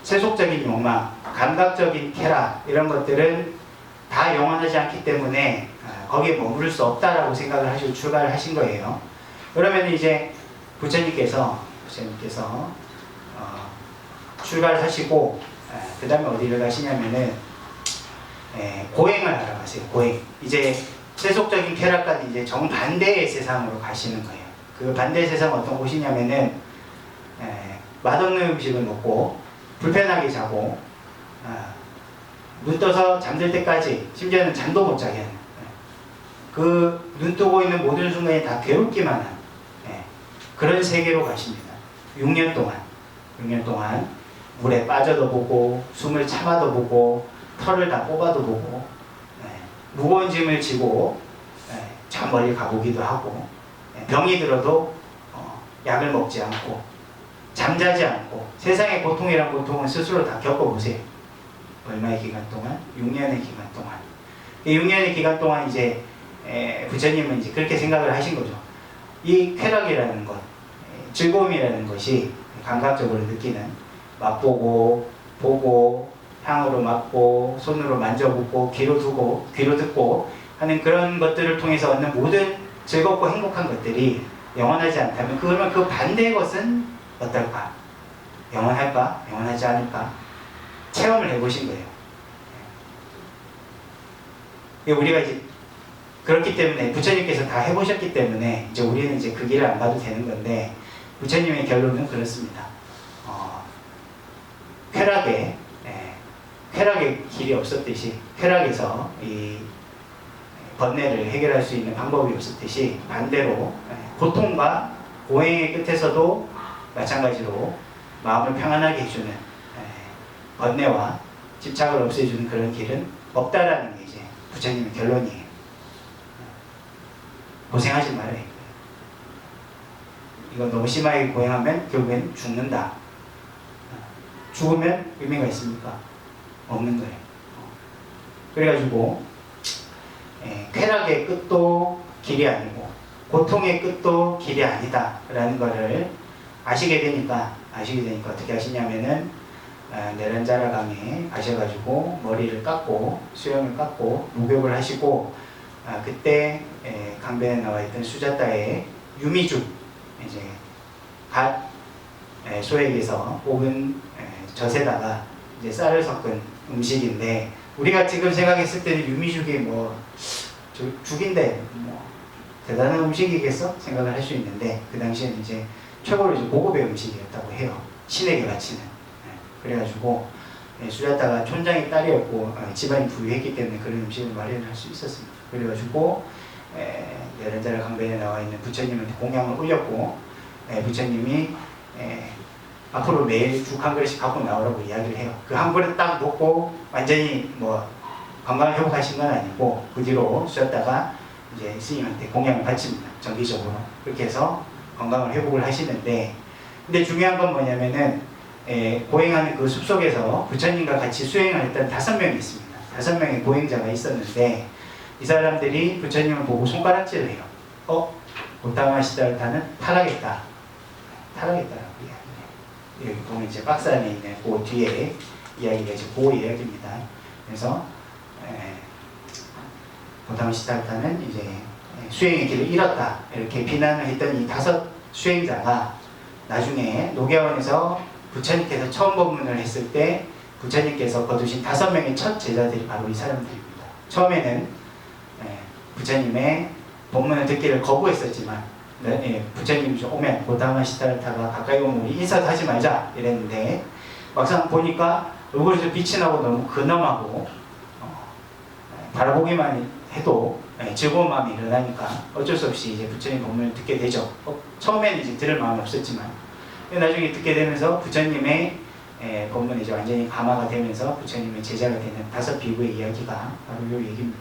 S1: 세속적인 욕망, 감각적인 쾌락 이런 것들은 다 영원하지 않기 때문에 거기에 머무를 수 없다라고 생각을 하시고 출발을 하신 거예요. 그러면 이제 부처님께서 출발을 하시고 그 다음에 어디를 가시냐면은 고행을 하러 가세요. 고행. 이제 세속적인 쾌락과는 이제 정반대의 세상으로 가시는 거예요. 그 반대의 세상은 어떤 곳이냐면은 맛없는 음식을 먹고 불편하게 자고 눈 떠서 잠들 때까지 심지어는 잠도 못 자게 하는 그 눈 뜨고 있는 모든 순간이 다 괴롭기만 한 그런 세계로 가십니다. 6년 동안 물에 빠져도 보고 숨을 참아도 보고 털을 다 뽑아도 보고 무거운 짐을 지고 저 멀리 가보기도 하고 병이 들어도 약을 먹지 않고 잠자지 않고 세상의 고통이란 고통은 스스로 다 겪어보세요. 얼마의 기간 동안? 6년의 기간 동안. 6년의 기간 동안 이제 부처님은 이제 그렇게 생각을 하신 거죠. 이 쾌락이라는 것, 즐거움이라는 것이 감각적으로 느끼는 맛보고 보고 향으로 맡고 손으로 만져보고 귀로 듣고 하는 그런 것들을 통해서 얻는 모든 즐겁고 행복한 것들이 영원하지 않다면 그러면 그 반대의 것은 어떨까? 영원할까? 영원하지 않을까? 체험을 해보신 거예요. 우리가 이제 그렇기 때문에 부처님께서 다 해보셨기 때문에 이제 우리는 이제 그 길을 안 가도 되는 건데 부처님의 결론은 그렇습니다. 쾌락의 길이 없었듯이 쾌락에서 이 번뇌를 해결할 수 있는 방법이 없었듯이 반대로 고통과 고행의 끝에서도 마찬가지로 마음을 평안하게 해주는 번뇌와 집착을 없애주는 그런 길은 없다라는 게 이제 부처님의 결론이에요. 고생하지 말아요. 이거 너무 심하게 고행하면 결국엔 죽는다. 죽으면 의미가 있습니까? 없는 거예요. 그래가지고 쾌락의 끝도 길이 아니고 고통의 끝도 길이 아니다 라는 거를 아시게 되니까 어떻게 하시냐면은 내란자라강에 가셔가지고 머리를 깎고 수염을 깎고 목욕을 하시고 그때 강변에 나와있던 수자따의 유미죽 이제 갓 소액에서 뽑은 젖에다가 이제 쌀을 섞은 음식인데 우리가 지금 생각했을 때는 유미죽이 뭐 죽인데 뭐 대단한 음식이겠어 생각을 할 수 있는데 그 당시에는 이제 최고로 이제 고급의 음식이었다고 해요. 신에게 바치는. 그래가지고 수자타가 촌장의 딸이었고 집안이 부유했기 때문에 그런 음식을 마련할 수 있었습니다. 그래가지고 11자를 강변에 나와 있는 부처님한테 공양을 올렸고 부처님이 앞으로 매일 죽 한 그릇씩 갖고 나오라고 이야기를 해요. 그 한 그릇 딱 먹고 완전히 뭐 건강을 회복하신 건 아니고 그 뒤로 수자타가 이제 스님한테 공양을 바칩니다. 정기적으로. 그렇게 해서 건강을 회복을 하시는데, 근데 중요한 건 뭐냐면은 고행하는 그 숲속에서 부처님과 같이 수행을 했던 5명이 있습니다. 5명의 고행자가 있었는데 이 사람들이 부처님을 보고 손가락질을 해요. 고타마 시달타는 타락했다. 타락했다라고 이야기해요. 여기 보면 이제 박스 안에 있는 그 뒤에 이야기가 이제 그 이야기입니다. 그래서 고타마 시달타는 이제 수행의 길을 잃었다. 이렇게 비난을 했던 이 5 수행자가 나중에 노계원에서 부처님께서 처음 법문을 했을 때 부처님께서 거두신 5명의 첫 제자들이 바로 이 사람들입니다. 처음에는 부처님의 법문을 듣기를 거부했었지만 부처님이 오면 고타마 시달타가 가까이 오면 우리 인사도 하지 말자 이랬는데 막상 보니까 얼굴에서 빛이 나고 너무 근엄하고 바라보기만 해도 즐거운 마음이 일어나니까 어쩔 수 없이 이제 부처님 법문을 듣게 되죠. 처음에는 이제 들을 마음이 없었지만 나중에 듣게 되면서 부처님의 법문이 이제 완전히 감화가 되면서 부처님의 제자가 되는 5 비구의 이야기가 바로 이 얘기입니다.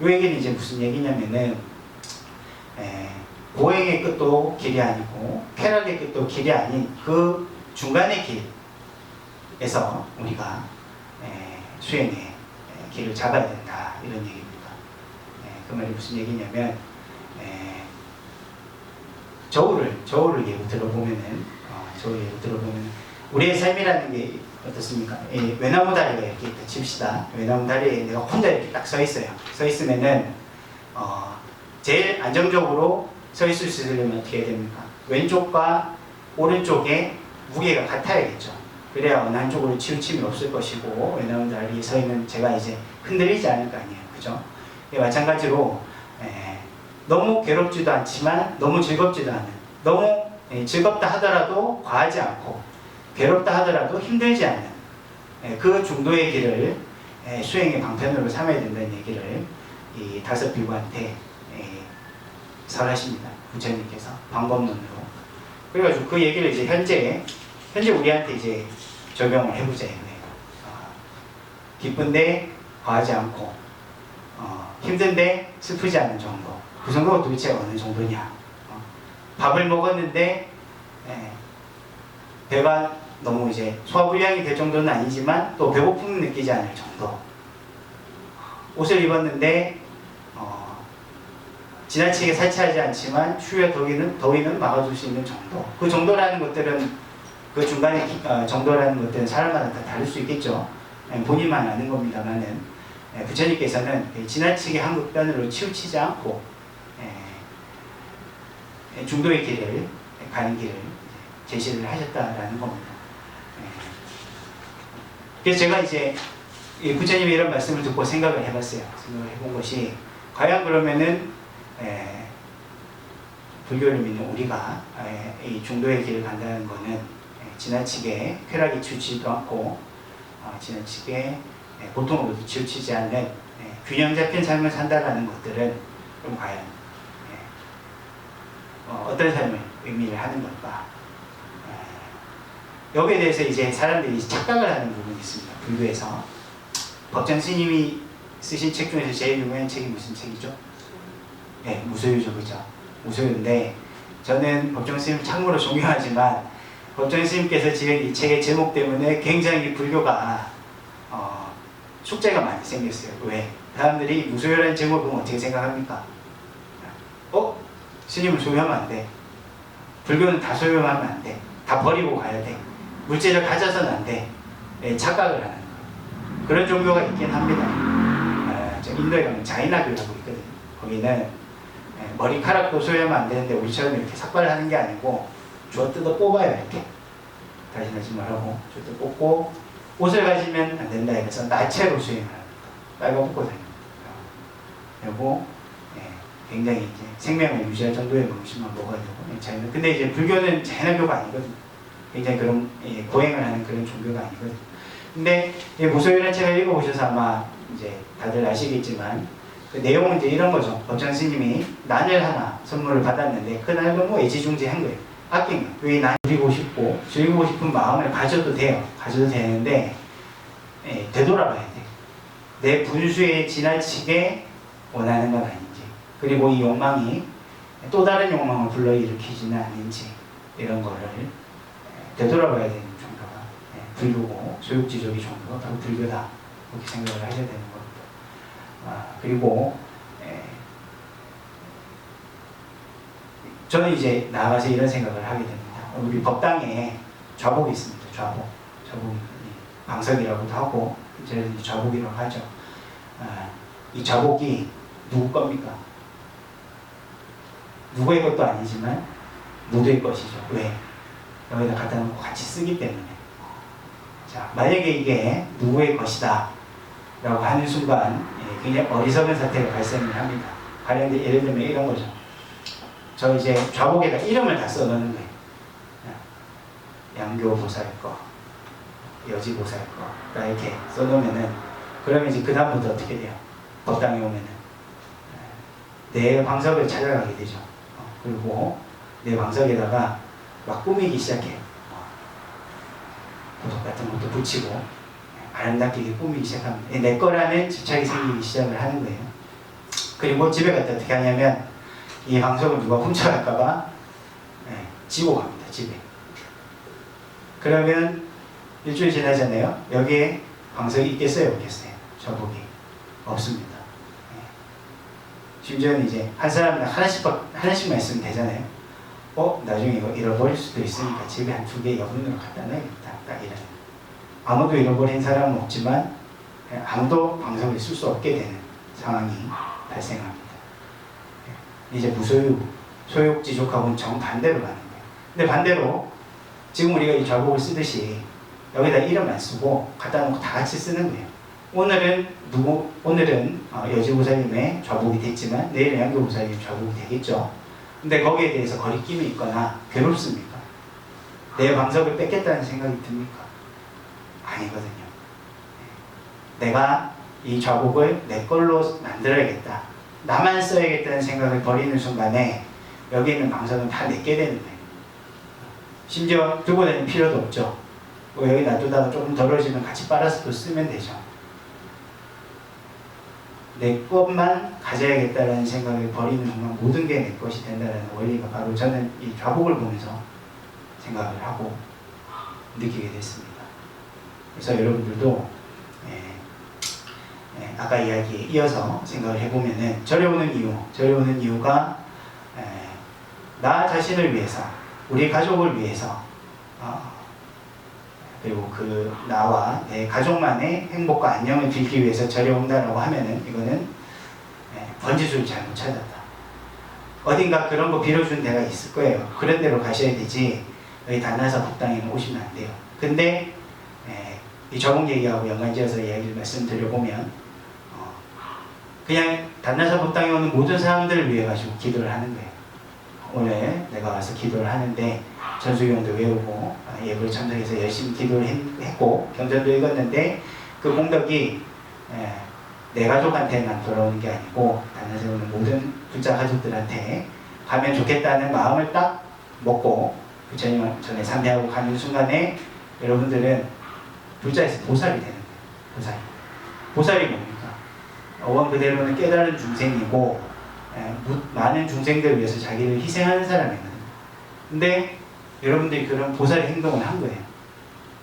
S1: 이 얘기는 이제 무슨 얘기냐면은 고행의 끝도 길이 아니고 쾌락의 끝도 길이 아닌 그 중간의 길에서 우리가 수행의 길을 잡아야 된다 이런 얘기입니다. 그 말이 무슨 얘기냐면 저울을 예로 들어보면은 우리의 삶이라는 게 어떻습니까? 외나무 다리가 이렇게 있다 칩시다. 외나무 다리에 내가 혼자 이렇게 딱 서 있어요. 서 있으면은 제일 안정적으로 서 있을 수 있으려면 어떻게 해야 됩니까? 왼쪽과 오른쪽에 무게가 같아야겠죠. 그래야 어느 한쪽으로 치우침이 없을 것이고 외나무 다리에 서 있는 제가 이제 흔들리지 않을 거 아니에요. 그죠? 마찬가지로 너무 괴롭지도 않지만 너무 즐겁지도 않은, 너무 즐겁다 하더라도 과하지 않고 괴롭다 하더라도 힘들지 않은 그 중도의 길을 수행의 방편으로 삼아야 된다는 얘기를 이 5 비구한테 설하십니다. 부처님께서 방법론으로. 그래가지고 그 얘기를 이제 현재 우리한테 이제 적용을 해보자 이거예요. 기쁜데 과하지 않고 힘든데 슬프지 않은 정도. 그 정도가 도대체 어느 정도냐. 밥을 먹었는데 배가 너무 이제 소화불량이 될 정도는 아니지만 또 배고픔을 느끼지 않을 정도. 옷을 입었는데 지나치게 살치하지 않지만 추위와 더위는 막아줄 수 있는 정도. 그 정도라는 것들은 그 중간의 정도라는 것들은 사람마다 다 다를 수 있겠죠. 본인만 아는 겁니다만은 부처님께서는 지나치게 한 극단으로 치우치지 않고 중도의 길을 가는 길을 제시를 하셨다라는 겁니다. 그래서 제가 이제 부처님의 이런 말씀을 듣고 생각을 해봤어요. 생각을 해본 것이 과연 그러면은 불교를 믿는 우리가 이 중도의 길을 간다는 것은 지나치게 쾌락이 치우치지도 않고 지나치게 고통으로도 치우치지 않는 균형 잡힌 삶을 산다라는 것들은 그럼 과연 어떤 삶을 의미를 하는 걸까? 여기에 대해서 이제 사람들이 착각을 하는 부분이 있습니다. 불교에서 법정 스님이 쓰신 책 중에서 제일 유명한 책이 무슨 책이죠? 무소유죠, 그죠? 무소유인데 저는 법정 스님 참으로 존경하지만 법정 스님께서 지은 이 책의 제목 때문에 굉장히 불교가 숙제가 많이 생겼어요. 왜? 사람들이 무소유라는 제목을 보면 어떻게 생각합니까? 스님을 소유하면 안 돼. 불교는 다 소유하면 안 돼. 다 버리고 가야 돼. 물질을 가져서는 안 돼. 착각을 하는 거예요. 그런 종교가 있긴 합니다. 인도에 가면 자이나교라고 있거든요. 거기는 머리카락도 소유하면 안 되는데 우리처럼 이렇게 삭발을 하는 게 아니고 주워 뜯어 뽑아요. 이렇게 다시 하지 말라고 주워 뜯어 뽑고 옷을 가지면 안 된다 해서 나체로 수행을 합니다. 빨아먹고 다닙니다. 그리고 굉장히 이제 생명을 유지할 정도의 음식만 먹어야 되고 자기는 근데 이제 불교는 자이나교가 아니거든요. 굉장히 그런 고행을 하는 그런 종교가 아니거든요. 근데 이 무소유라는 책을 읽어보셔서 아마 이제 다들 아시겠지만 그 내용은 이제 이런 거죠. 법장 스님이 난을 하나 선물을 받았는데 그 날도 뭐 애지중지한 거예요. 아낀 거예요. 왜 난 누리고 싶고 즐기고 싶은 마음을 가져도 돼요. 가져도 되는데 되돌아봐야 돼요. 내 분수에 지나치게 원하는 건 아닌지, 그리고 이 욕망이 또 다른 욕망을 불러일으키지는 않는지, 이런 거를 되돌아봐야 되는 종교가 불교고, 소욕지족의 종교가 바로 불교다, 그렇게 생각을 하셔야 되는 겁니다. 그리고 저는 이제 나아가서 이런 생각을 하게 됩니다. 우리 법당에 좌복이 있습니다. 좌복 방석이라고도 하고 저희는 좌복이라고 하죠. 이 좌복이 누구 겁니까? 누구의 것도 아니지만 모두의 것이죠. 왜? 여기다 갖다 놓고 같이 쓰기 때문에. 자, 만약에 이게 누구의 것이다 라고 하는 순간 굉장히 어리석은 사태가 발생을 합니다. 가령 예를 들면 이런 거죠. 저 이제 좌복에다 이름을 다 써놓는 거예요. 양교보살 거, 여지보살 거, 이렇게 써놓으면은, 그러면 이제 그다음부터 어떻게 돼요? 법당에 오면은 내 방석을 찾아가게 되죠. 그리고 내 방석에다가 막 꾸미기 시작해요. 도덕 같은 것도 붙이고 아름답게 꾸미기 시작합니다. 내 거라는 집착이 생기기 시작을 하는 거예요. 그리고 집에 갔다 어떻게 하냐면 이 방석을 누가 훔쳐갈까봐 지고 갑니다. 집에. 그러면 일주일 지나잖아요. 여기에 방석이 있겠어요? 없겠어요? 좌복이 없습니다. 심지어는 이제 한 사람당 하나씩만 있으면 되잖아요. 나중에 이거 잃어버릴 수도 있으니까 집에 한 2개 여분으로 갖다 놔야겠다. 딱 이런. 아무도 잃어버린 사람은 없지만 아무도 방석을 쓸 수 없게 되는 상황이 발생합니다. 이제 무소유, 소욕지족하고는 정반대로 가는 거예요. 근데 반대로 지금 우리가 이 좌복을 쓰듯이 여기다 이름 안 쓰고 갖다 놓고 다 같이 쓰는 거예요. 오늘은 여지보살님의 좌복이 됐지만 내일은 양교보살님 좌복이 되겠죠. 근데 거기에 대해서 거리낌이 있거나 괴롭습니까? 내 방석을 뺏겠다는 생각이 듭니까? 아니거든요. 내가 이 좌복을 내 걸로 만들어야겠다, 나만 써야겠다는 생각을 버리는 순간에 여기 있는 방석은 다 내게 되는 거예요. 심지어 들고 다닐 필요도 없죠. 여기 놔두다가 조금 더러워지면 같이 빨아서 또 쓰면 되죠. 내 것만 가져야겠다는 생각을 버리는 순간 모든 게 내 것이 된다는 원리가 바로 저는 이 좌복을 보면서 생각을 하고 느끼게 됐습니다. 그래서 여러분들도 아까 이야기에 이어서 생각을 해보면은 절에 오는 이유가 나 자신을 위해서, 우리 가족을 위해서, 그리고 그 나와 내 가족만의 행복과 안녕을 빌기 위해서 절에 온다라고 하면은 이거는 번지수를 잘못 찾았다. 어딘가 그런 거 빌어준 데가 있을 거예요. 그런 데로 가셔야 되지 여기 단나사 법당에는 오시면 안 돼요. 근데 이 저번 얘기하고 연관지어서 이야기를 말씀드려보면 그냥 단나사 법당에 오는 모든 사람들을 위해 가지고 기도를 하는 거예요. 오늘 내가 와서 기도를 하는데 전수경도 외우고 예불 참석해서 열심히 기도를 했고 경전도 읽었는데 그 공덕이 내 가족한테만 돌아오는 게 아니고 단나사에 오는 모든 불자 가족들한테 가면 좋겠다는 마음을 딱 먹고 부처님 전에 참배하고 가는 순간에 여러분들은 불자에서 보살이 되는 거예요. 보살이 뭡니까? 어원 그대로는 깨달은 중생이고 많은 중생들을 위해서 자기를 희생하는 사람이거든요. 근데 여러분들이 그런 보살의 행동을 한 거예요.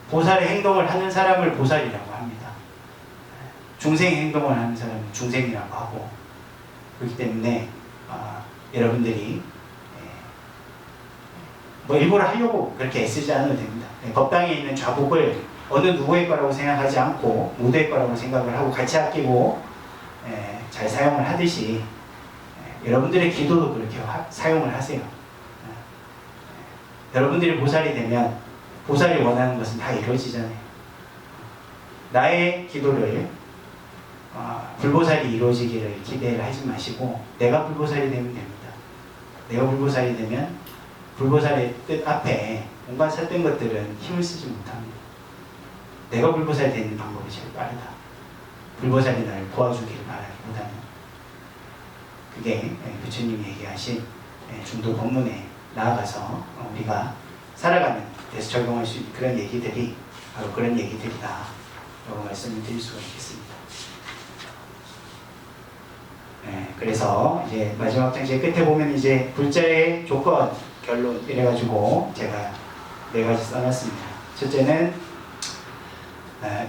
S1: 보살의 행동을 하는 사람을 보살이라고 합니다. 중생의 행동을 하는 사람은 중생이라고 하고, 그렇기 때문에 여러분들이 뭐 일부러 하려고 그렇게 애쓰지 않아도 됩니다. 법당에 있는 좌복을 어느 누구의 거라고 생각하지 않고 모두의 거라고 생각을 하고 같이 아끼고 잘 사용을 하듯이 여러분들의 기도도 그렇게 사용을 하세요. 여러분들이 보살이 되면 보살이 원하는 것은 다 이루어지잖아요. 나의 기도를 불보살이 이루어지기를 기대를 하지 마시고 내가 불보살이 되면 됩니다. 내가 불보살이 되면 불보살의 뜻 앞에 온갖 삿된 것들은 힘을 쓰지 못합니다. 내가 불보살이 되는 방법이 제일 빠르다. 불보살이 나를 도와주기를 바라기보다는 그게 부처님이 얘기하신 중도 법문에 나아가서 우리가 살아가는 데서 적용할 수 있는 그런 얘기들이 바로 그런 얘기들이다 라고 말씀을 드릴 수가 있겠습니다. 그래서 이제 마지막 장치 끝에 보면 이제 불자의 조건, 결론 이래가지고 제가 4가지 써놨습니다. 첫째는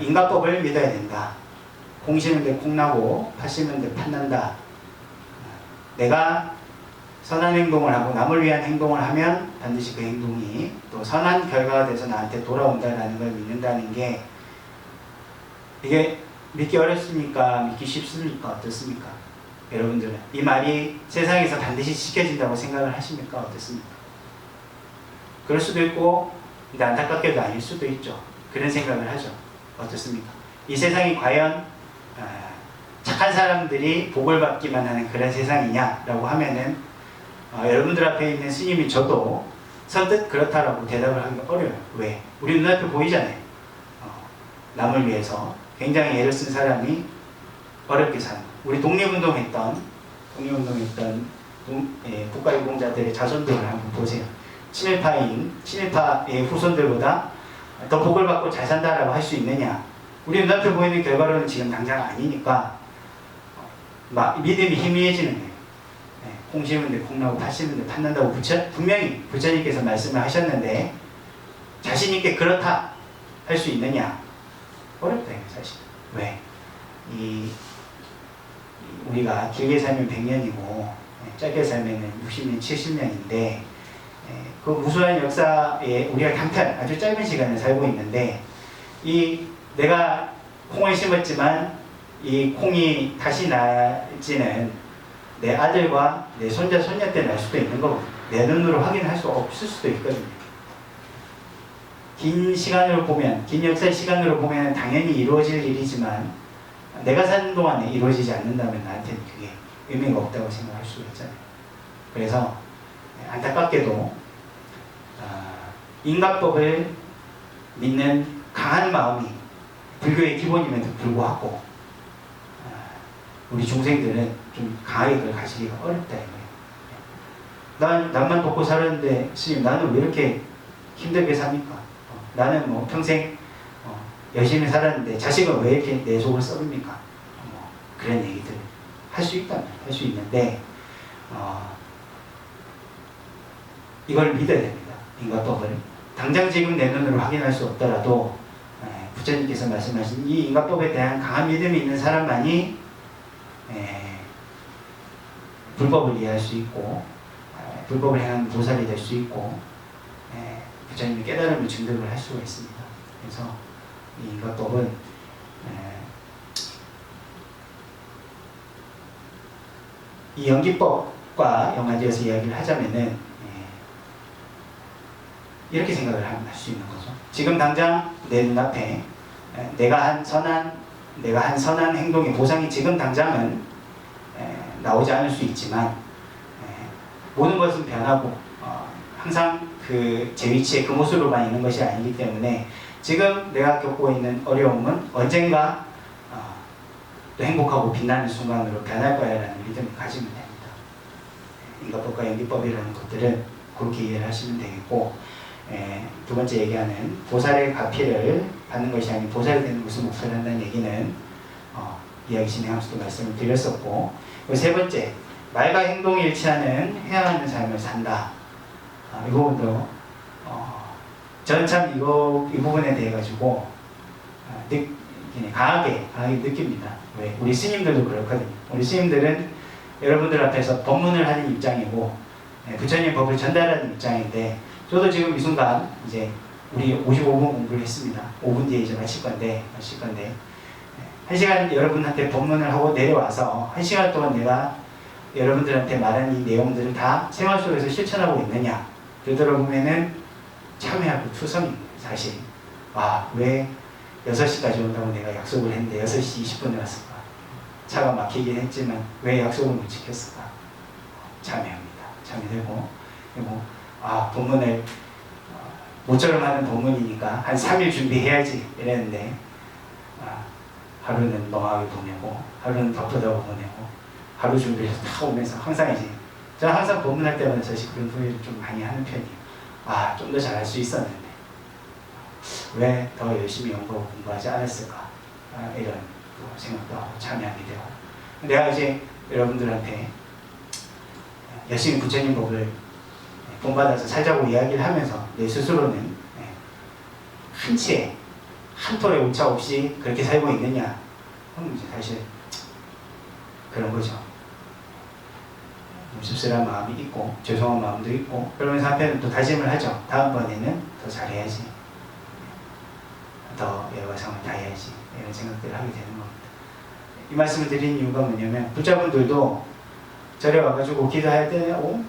S1: 인과법을 믿어야 된다. 콩 심는데 콩 나고 팥 심는데 팥 난다. 내가 선한 행동을 하고 남을 위한 행동을 하면 반드시 그 행동이 또 선한 결과가 돼서 나한테 돌아온다라는 걸 믿는다는 게 이게 믿기 어렵습니까? 믿기 쉽습니까? 어떻습니까? 여러분들은 이 말이 세상에서 반드시 지켜진다고 생각을 하십니까? 어떻습니까? 그럴 수도 있고 근데 안타깝게도 아닐 수도 있죠. 그런 생각을 하죠. 어떻습니까? 이 세상이 과연 착한 사람들이 복을 받기만 하는 그런 세상이냐라고 하면은 여러분들 앞에 있는 스님이 저도 선뜻 그렇다라고 대답을 하기가 어려워요. 왜? 우리 눈앞에 보이잖아요. 남을 위해서 굉장히 애를 쓴 사람이 어렵게 사는 거. 우리 독립운동했던 국가유공자들의 자손들을 한번 보세요. 친일파의 후손들보다 더 복을 받고 잘 산다라고 할 수 있느냐? 우리 눈앞에 보이는 결과로는 지금 당장 아니니까 믿음이 희미해지는 거예요. 콩 심는데 콩 나고 팥 심는데 팥 난다고 분명히 부처님께서 말씀을 하셨는데 자신 있게 그렇다 할 수 있느냐? 어렵다 사실. 왜? 우리가 길게 살면 100년이고 짧게 살면 60년, 70년인데 그 무수한 역사에 우리가 단편 아주 짧은 시간을 살고 있는데 내가 콩을 심었지만 이 콩이 다시 날지는 내 아들과 내 손자, 손녀 때 날 수도 있는 거고 내 눈으로 확인할 수 없을 수도 있거든요. 긴 시간으로 보면, 긴 역사의 시간으로 보면 당연히 이루어질 일이지만 내가 사는 동안에 이루어지지 않는다면 나한테는 그게 의미가 없다고 생각할 수가 있잖아요. 그래서 안타깝게도 인과법을 믿는 강한 마음이 불교의 기본임에도 불구하고 우리 중생들은 좀 강하게 그걸 가지기가 어렵다 이거예요. 남만 돕고 살았는데 스님 나는 왜 이렇게 힘들게 삽니까? 나는 뭐 평생 열심히 살았는데 자식은 왜 이렇게 내 속을 썩입니까? 그런 얘기들 할 수 있다면 할 수 있는데 이걸 믿어야 됩니다. 인과법을 당장 지금 내 눈으로 확인할 수 없더라도 부처님께서 말씀하신 이 인과법에 대한 강한 믿음이 있는 사람만이 불법을 이해할 수 있고 불법을 행하는 보살이 될 수 있고 부처님의 깨달음을 증득을 할 수가 있습니다. 그래서 이 인과법은 이 연기법과 연관지어서 이야기를 하자면은 이렇게 생각을 할 수 있는 거죠. 지금 당장 내 눈앞에 내가 한 선한 행동의 보상이 지금 당장은 나오지 않을 수 있지만 모든 것은 변하고 항상 제 위치에 그 모습으로만 있는 것이 아니기 때문에 지금 내가 겪고 있는 어려움은 언젠가 또 행복하고 빛나는 순간으로 변할 거야 라는 믿음을 가지면 됩니다. 인과법과 연기법이라는 것들은 그렇게 이해를 하시면 되겠고 두 번째 얘기하는 보살의 가피를 받는 것이 아닌 보살이 되는 것을 목표로 한다는 얘기는 이야기 진행하면서도 말씀을 드렸었고 세 번째 말과 행동이 일치하는 헤아하는 삶을 산다. 이 부분도 저는 참 이 부분에 대해 가지고 강하게 느낍니다. 왜? 우리 스님들도 그렇거든요. 우리 스님들은 여러분들 앞에서 법문을 하는 입장이고 부처님 법을 전달하는 입장인데 저도 지금 이 순간 이제 우리 55분 공부를 했습니다. 5분 뒤에 이제 마칠 건데 1시간 여러분한테 법문을 하고 내려와서 1시간 동안 내가 여러분들한테 말한 이 내용들을 다 생활 속에서 실천하고 있느냐 되돌아보면은 참회하고 투성입니다. 사실 왜 6시까지 온다고 내가 약속을 했는데 6시 20분에 왔을까? 차가 막히긴 했지만 왜 약속을 못 지켰을까? 참회합니다. 참회되고 그리고 본문을 모처럼 하는 본문이니까 한 3일 준비해야지 이랬는데 하루는 멍하게 보내고 하루는 바쁘다고 보내고 하루 준비해서 다 오면서 항상 이제 저는 항상 본문할 때마다 사실 그런 후회를 좀 많이 하는 편이에요. 좀 더 잘할 수 있었는데 왜 더 열심히 연구하고 공부하지 않았을까 이런 생각도 하고 참여하게 되고 내가 이제 여러분들한테 열심히 부처님 법을 본받아서 살자고 이야기를 하면서 내 스스로는 한 치에 한 톨의 오차 없이 그렇게 살고 있느냐 그럼 이제 사실 그런 거죠. 씁쓸한 마음이 있고 죄송한 마음도 있고 그러면서 한편은 또 다짐을 하죠. 다음번에는 더 잘해야지, 더 여가상을 다해야지 이런 생각들을 하게 되는 겁니다. 이 말씀을 드린 이유가 뭐냐면 부자분들도 절에 와가지고 기도할 때는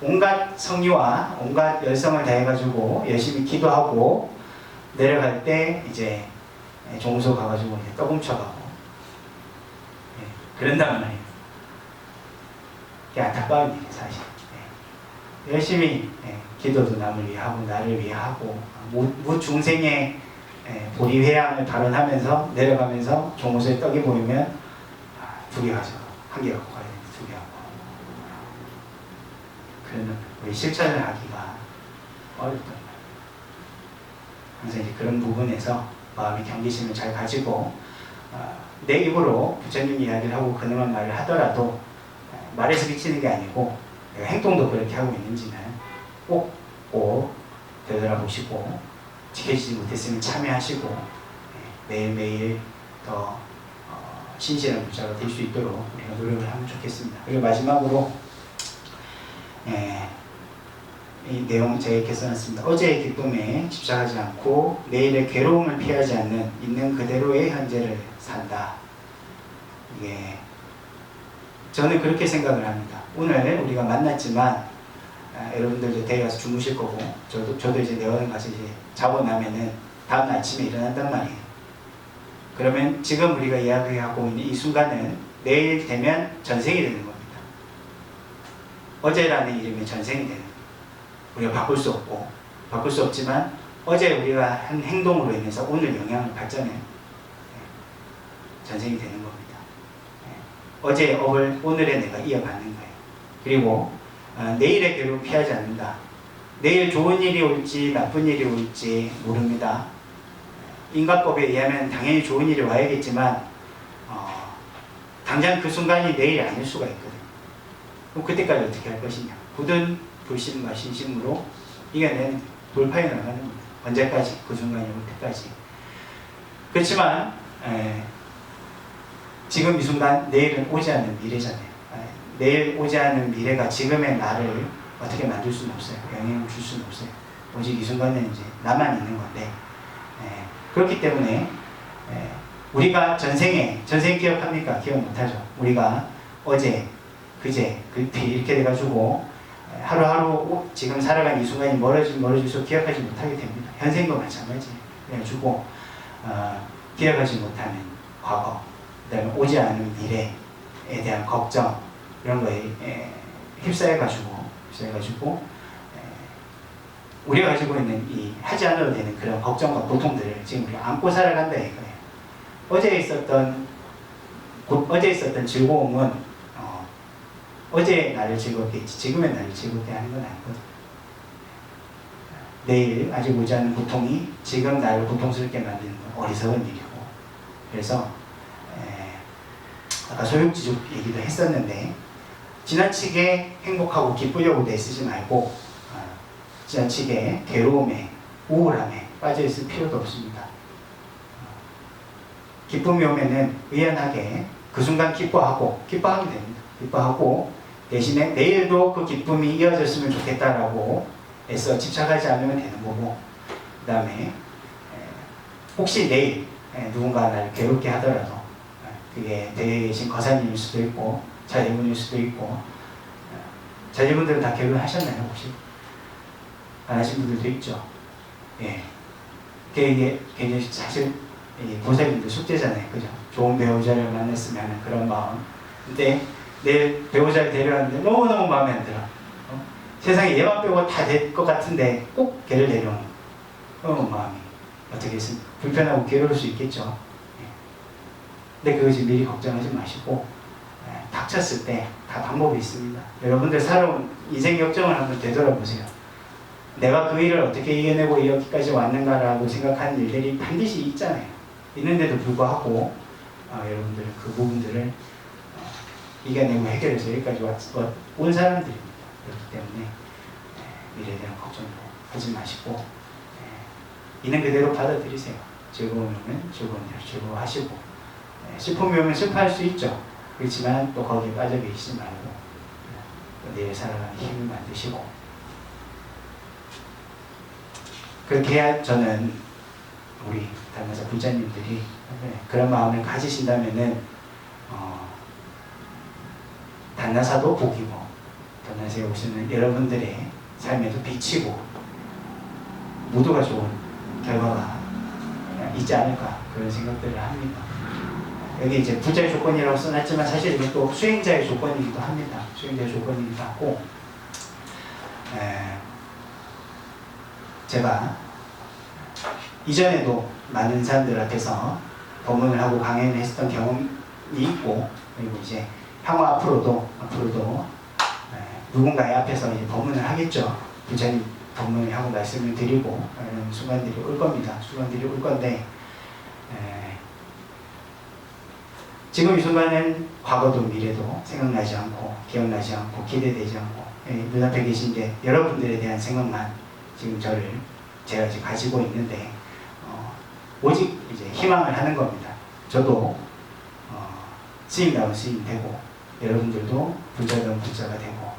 S1: 온갖 성의와 온갖 열성을 다해가지고 열심히 기도하고 내려갈 때 이제 종소 가가지고 이제 떠훔쳐가고 그런단 말이에요. 그게 안타까운 일이에요 사실. 열심히 기도도 남을 위해 하고 나를 위해 하고 무중생의 보리회양을 발언하면서 내려가면서 종소에 떡이 보이면 두려워하죠. 한개 갖고 가야 되는데 두려워하고 그러면 우리 실천을 하기가 어렵단 말이에요. 항상 이제 그런 부분에서 마음의 경계심을 잘 가지고 내 입으로 부처님 이야기를 하고 근엄한 말을 하더라도 말에서 비치는 게 아니고 내가 행동도 그렇게 하고 있는지는 꼭 되돌아보시고 지켜지지 못했으면 참여하시고 매일매일 더 신실한 부자가 될 수 있도록 우리가 노력을 하면 좋겠습니다. 그리고 마지막으로 이 내용 제가 이렇게 써놨습니다. 어제의 기쁨에 집착하지 않고 내일의 괴로움을 피하지 않는 있는 그대로의 현재를 산다. 이게 저는 그렇게 생각을 합니다. 오늘 우리가 만났지만 여러분들도 대회 가서 주무실 거고 저도 이제 내원 가서 이제 자고 나면은 다음 아침에 일어난단 말이에요. 그러면 지금 우리가 이야기하고 있는 이 순간은 내일 되면 전생이 되는 겁니다. 어제라는 이름이 전생이 되는 거예요. 우리가 바꿀 수 없고 바꿀 수 없지만 어제 우리가 한 행동으로 인해서 오늘 영향을 받잖아요. 전생이 되는 겁니다. 어제의 업을 오늘의 내가 이어받는 거예요. 그리고 내일의 괴로움 피하지 않는다. 내일 좋은 일이 올지 나쁜 일이 올지 모릅니다. 인과법에 의하면 당연히 좋은 일이 와야겠지만 당장 그 순간이 내일이 아닐 수가 있거든요. 그럼 그때까지 어떻게 할 것이냐. 굳은 불신과 신심으로 이겨내는 돌파해 나가는 겁니다. 언제까지? 그 순간이 올 때까지. 그렇지만 지금 이 순간 내일은 오지 않는 미래잖아요. 내일 오지 않는 미래가 지금의 나를 어떻게 만들 수는 없어요. 영향을 줄 수는 없어요. 오직 이 순간은 이제 나만 있는 건데 그렇기 때문에 우리가 전생 기억합니까? 기억 못하죠. 우리가 어제, 그제, 그때 이렇게 돼가지고 하루하루 지금 살아가는 이 순간이 멀어질수록 기억하지 못하게 됩니다. 현생도 마찬가지. 그래가지고 기억하지 못하는 과거, 그 다음에 오지 않은 미래에 대한 걱정 이런 거에 휩싸여가지고 우리가 가지고 있는 이 하지 않아도 되는 그런 걱정과 고통들을 지금 우리가 안고 살아간다 이거예요. 어제 있었던 즐거움은 어제 나를 즐겁게 했지 지금의 나를 즐겁게 하는 건 아니거든요. 내일 아직 오지 않는 고통이 지금 나를 고통스럽게 만드는 건 어리석은 일이고 그래서 아까 소유지족 얘기도 했었는데 지나치게 행복하고 기쁘려고 애쓰지 말고 지나치게 괴로움에 우울함에 빠져있을 필요도 없습니다. 기쁨이 오면은 의연하게 그 순간 기뻐하면 됩니다. 기뻐하고 대신에 내일도 그 기쁨이 이어졌으면 좋겠다라고 애써 집착하지 않으면 되는 거고 그 다음에 혹시 내일 누군가 나를 괴롭게 하더라도 그게 댁에 계신 거사님일 수도 있고 자제분일 수도 있고 자제분들은 다 결혼하셨나요 혹시? 안 하신 분들도 있죠. 이게 굉장히 사실 보살님들 숙제잖아요. 그죠? 좋은 배우자를 만났으면 하는 그런 마음. 근데 내 배우자를 데려왔는데 너무너무 마음에 안 들어. 세상에 얘만 빼고 다 될 것 같은데 꼭 걔를 데려오는 마음이 어떻게 불편하고 괴로울 수 있겠죠. 근데 그것이 미리 걱정하지 마시고 닥쳤을 때 다 방법이 있습니다. 여러분들 살아온 인생 역정을 한번 되돌아보세요. 내가 그 일을 어떻게 이겨내고 여기까지 왔는가라고 생각하는 일들이 반드시 있잖아요. 있는데도 불구하고 여러분들 그 부분들을 이겨내고 해결해서 여기까지 온 사람들입니다. 그렇기 때문에 미래에 대한 걱정도 하지 마시고 있는 그대로 받아들이세요. 즐거우면 즐거운 대로 즐거워하시고 슬픔이면 슬퍼할 수 있죠. 그렇지만 또 거기에 빠져 계시지 말고 내일 살아가는 힘을 만드시고 그렇게 해야 저는 우리 달마사 부자님들이 그런 마음을 가지신다면은 단나사도 복이고 단나사에 오시는 여러분들의 삶에도 비치고 모두가 좋은 결과가 있지 않을까 그런 생각들을 합니다. 여기 이제 부자의 조건이라고 써놨지만 사실 이건 또 수행자의 조건이기도 합니다. 수행자의 조건이기도 하고 제가 이전에도 많은 사람들 앞에서 법문을 하고 강연을 했었던 경험이 있고 그리고 이제 향후 앞으로도 누군가의 앞에서 이제 법문을 하겠죠. 부처님 법문을 하고 말씀을 드리고 이런 순간들이 올 겁니다. 순간들이 올 건데 지금 이 순간은 과거도 미래도 생각나지 않고 기억나지 않고 기대되지 않고 눈앞에 계신 게 여러분들에 대한 생각만 지금 제가 지금 가지고 있는데 오직 이제 희망을 하는 겁니다. 저도 스님다운 스님 되고 여러분들도 부자다운 부자가 되고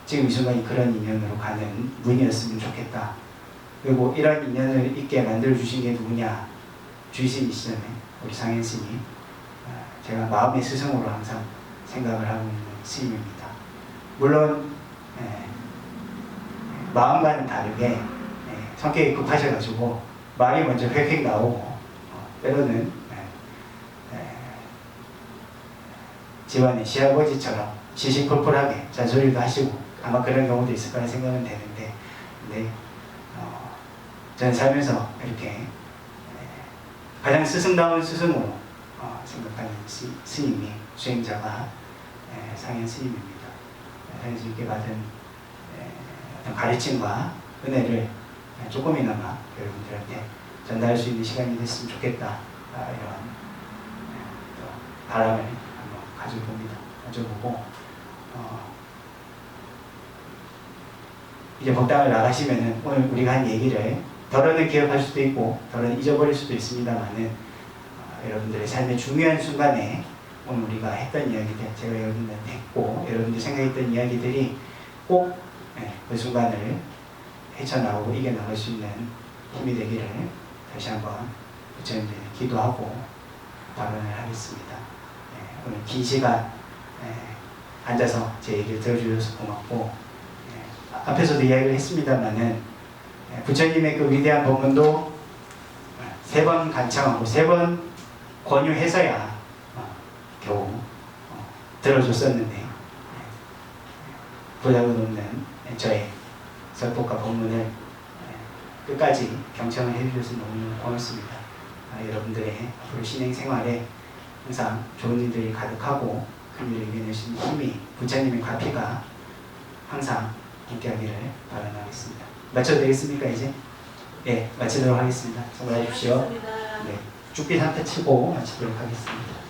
S1: 지금 이 순간이 그런 인연으로 가는 문이었으면 좋겠다. 그리고 이런 인연을 있게 만들어 주신 게 누구냐? 주의스님이시잖아요. 우리 상현 스님. 제가 마음의 스승으로 항상 생각을 하고 있는 스님입니다. 물론 마음과는 다르게 성격이 급하셔가지고 말이 먼저 획획 나오고 때로는 집안의 시아버지처럼 시시콜콜하게 잔소리도 하시고 아마 그런 경우도 있을 거라 생각은 되는데 근데 저는 살면서 이렇게 가장 스승다운 스승으로 생각하는 스님이 수행자가 상현 스님입니다. 상현스님께 받은 어떤 가르침과 은혜를 조금이나마 여러분들한테 전달할 수 있는 시간이 됐으면 좋겠다. 이런 바람을 한번 가져봅니다. 가져보고 이제 법당을 나가시면은 오늘 우리가 한 얘기를 덜어는 기억할 수도 있고 덜어는 잊어버릴 수도 있습니다만은 여러분들의 삶의 중요한 순간에 오늘 우리가 했던 이야기들 제가 여러분들한테 했고 여러분들이 생각했던 이야기들이 꼭 그 순간을 헤쳐나오고 이겨나갈 수 있는 힘이 되기를 다시 한번 부처님께 기도하고 발언을 하겠습니다. 오늘 긴 시간 앉아서 제 얘기를 들어주셔서 고맙고 앞에서도 이야기를 했습니다만은 부처님의 그 위대한 법문도 3번 간청하고 3번 권유해서야 겨우 들어줬었는데 보잘것없는 저의 설법과 법문을 끝까지 경청을 해주셔서 너무 고맙습니다. 여러분들의 앞으로 신행 생활에 항상 좋은 일들이 가득하고 큰 일을 이겨내신 힘이 부처님의 과피가 항상 함께하기를 바라겠습니다. 마쳐도 되겠습니까 이제? 네, 마치도록 하겠습니다. 수고하십시오. 네, 죽빛 한타 치고 마치도록 하겠습니다.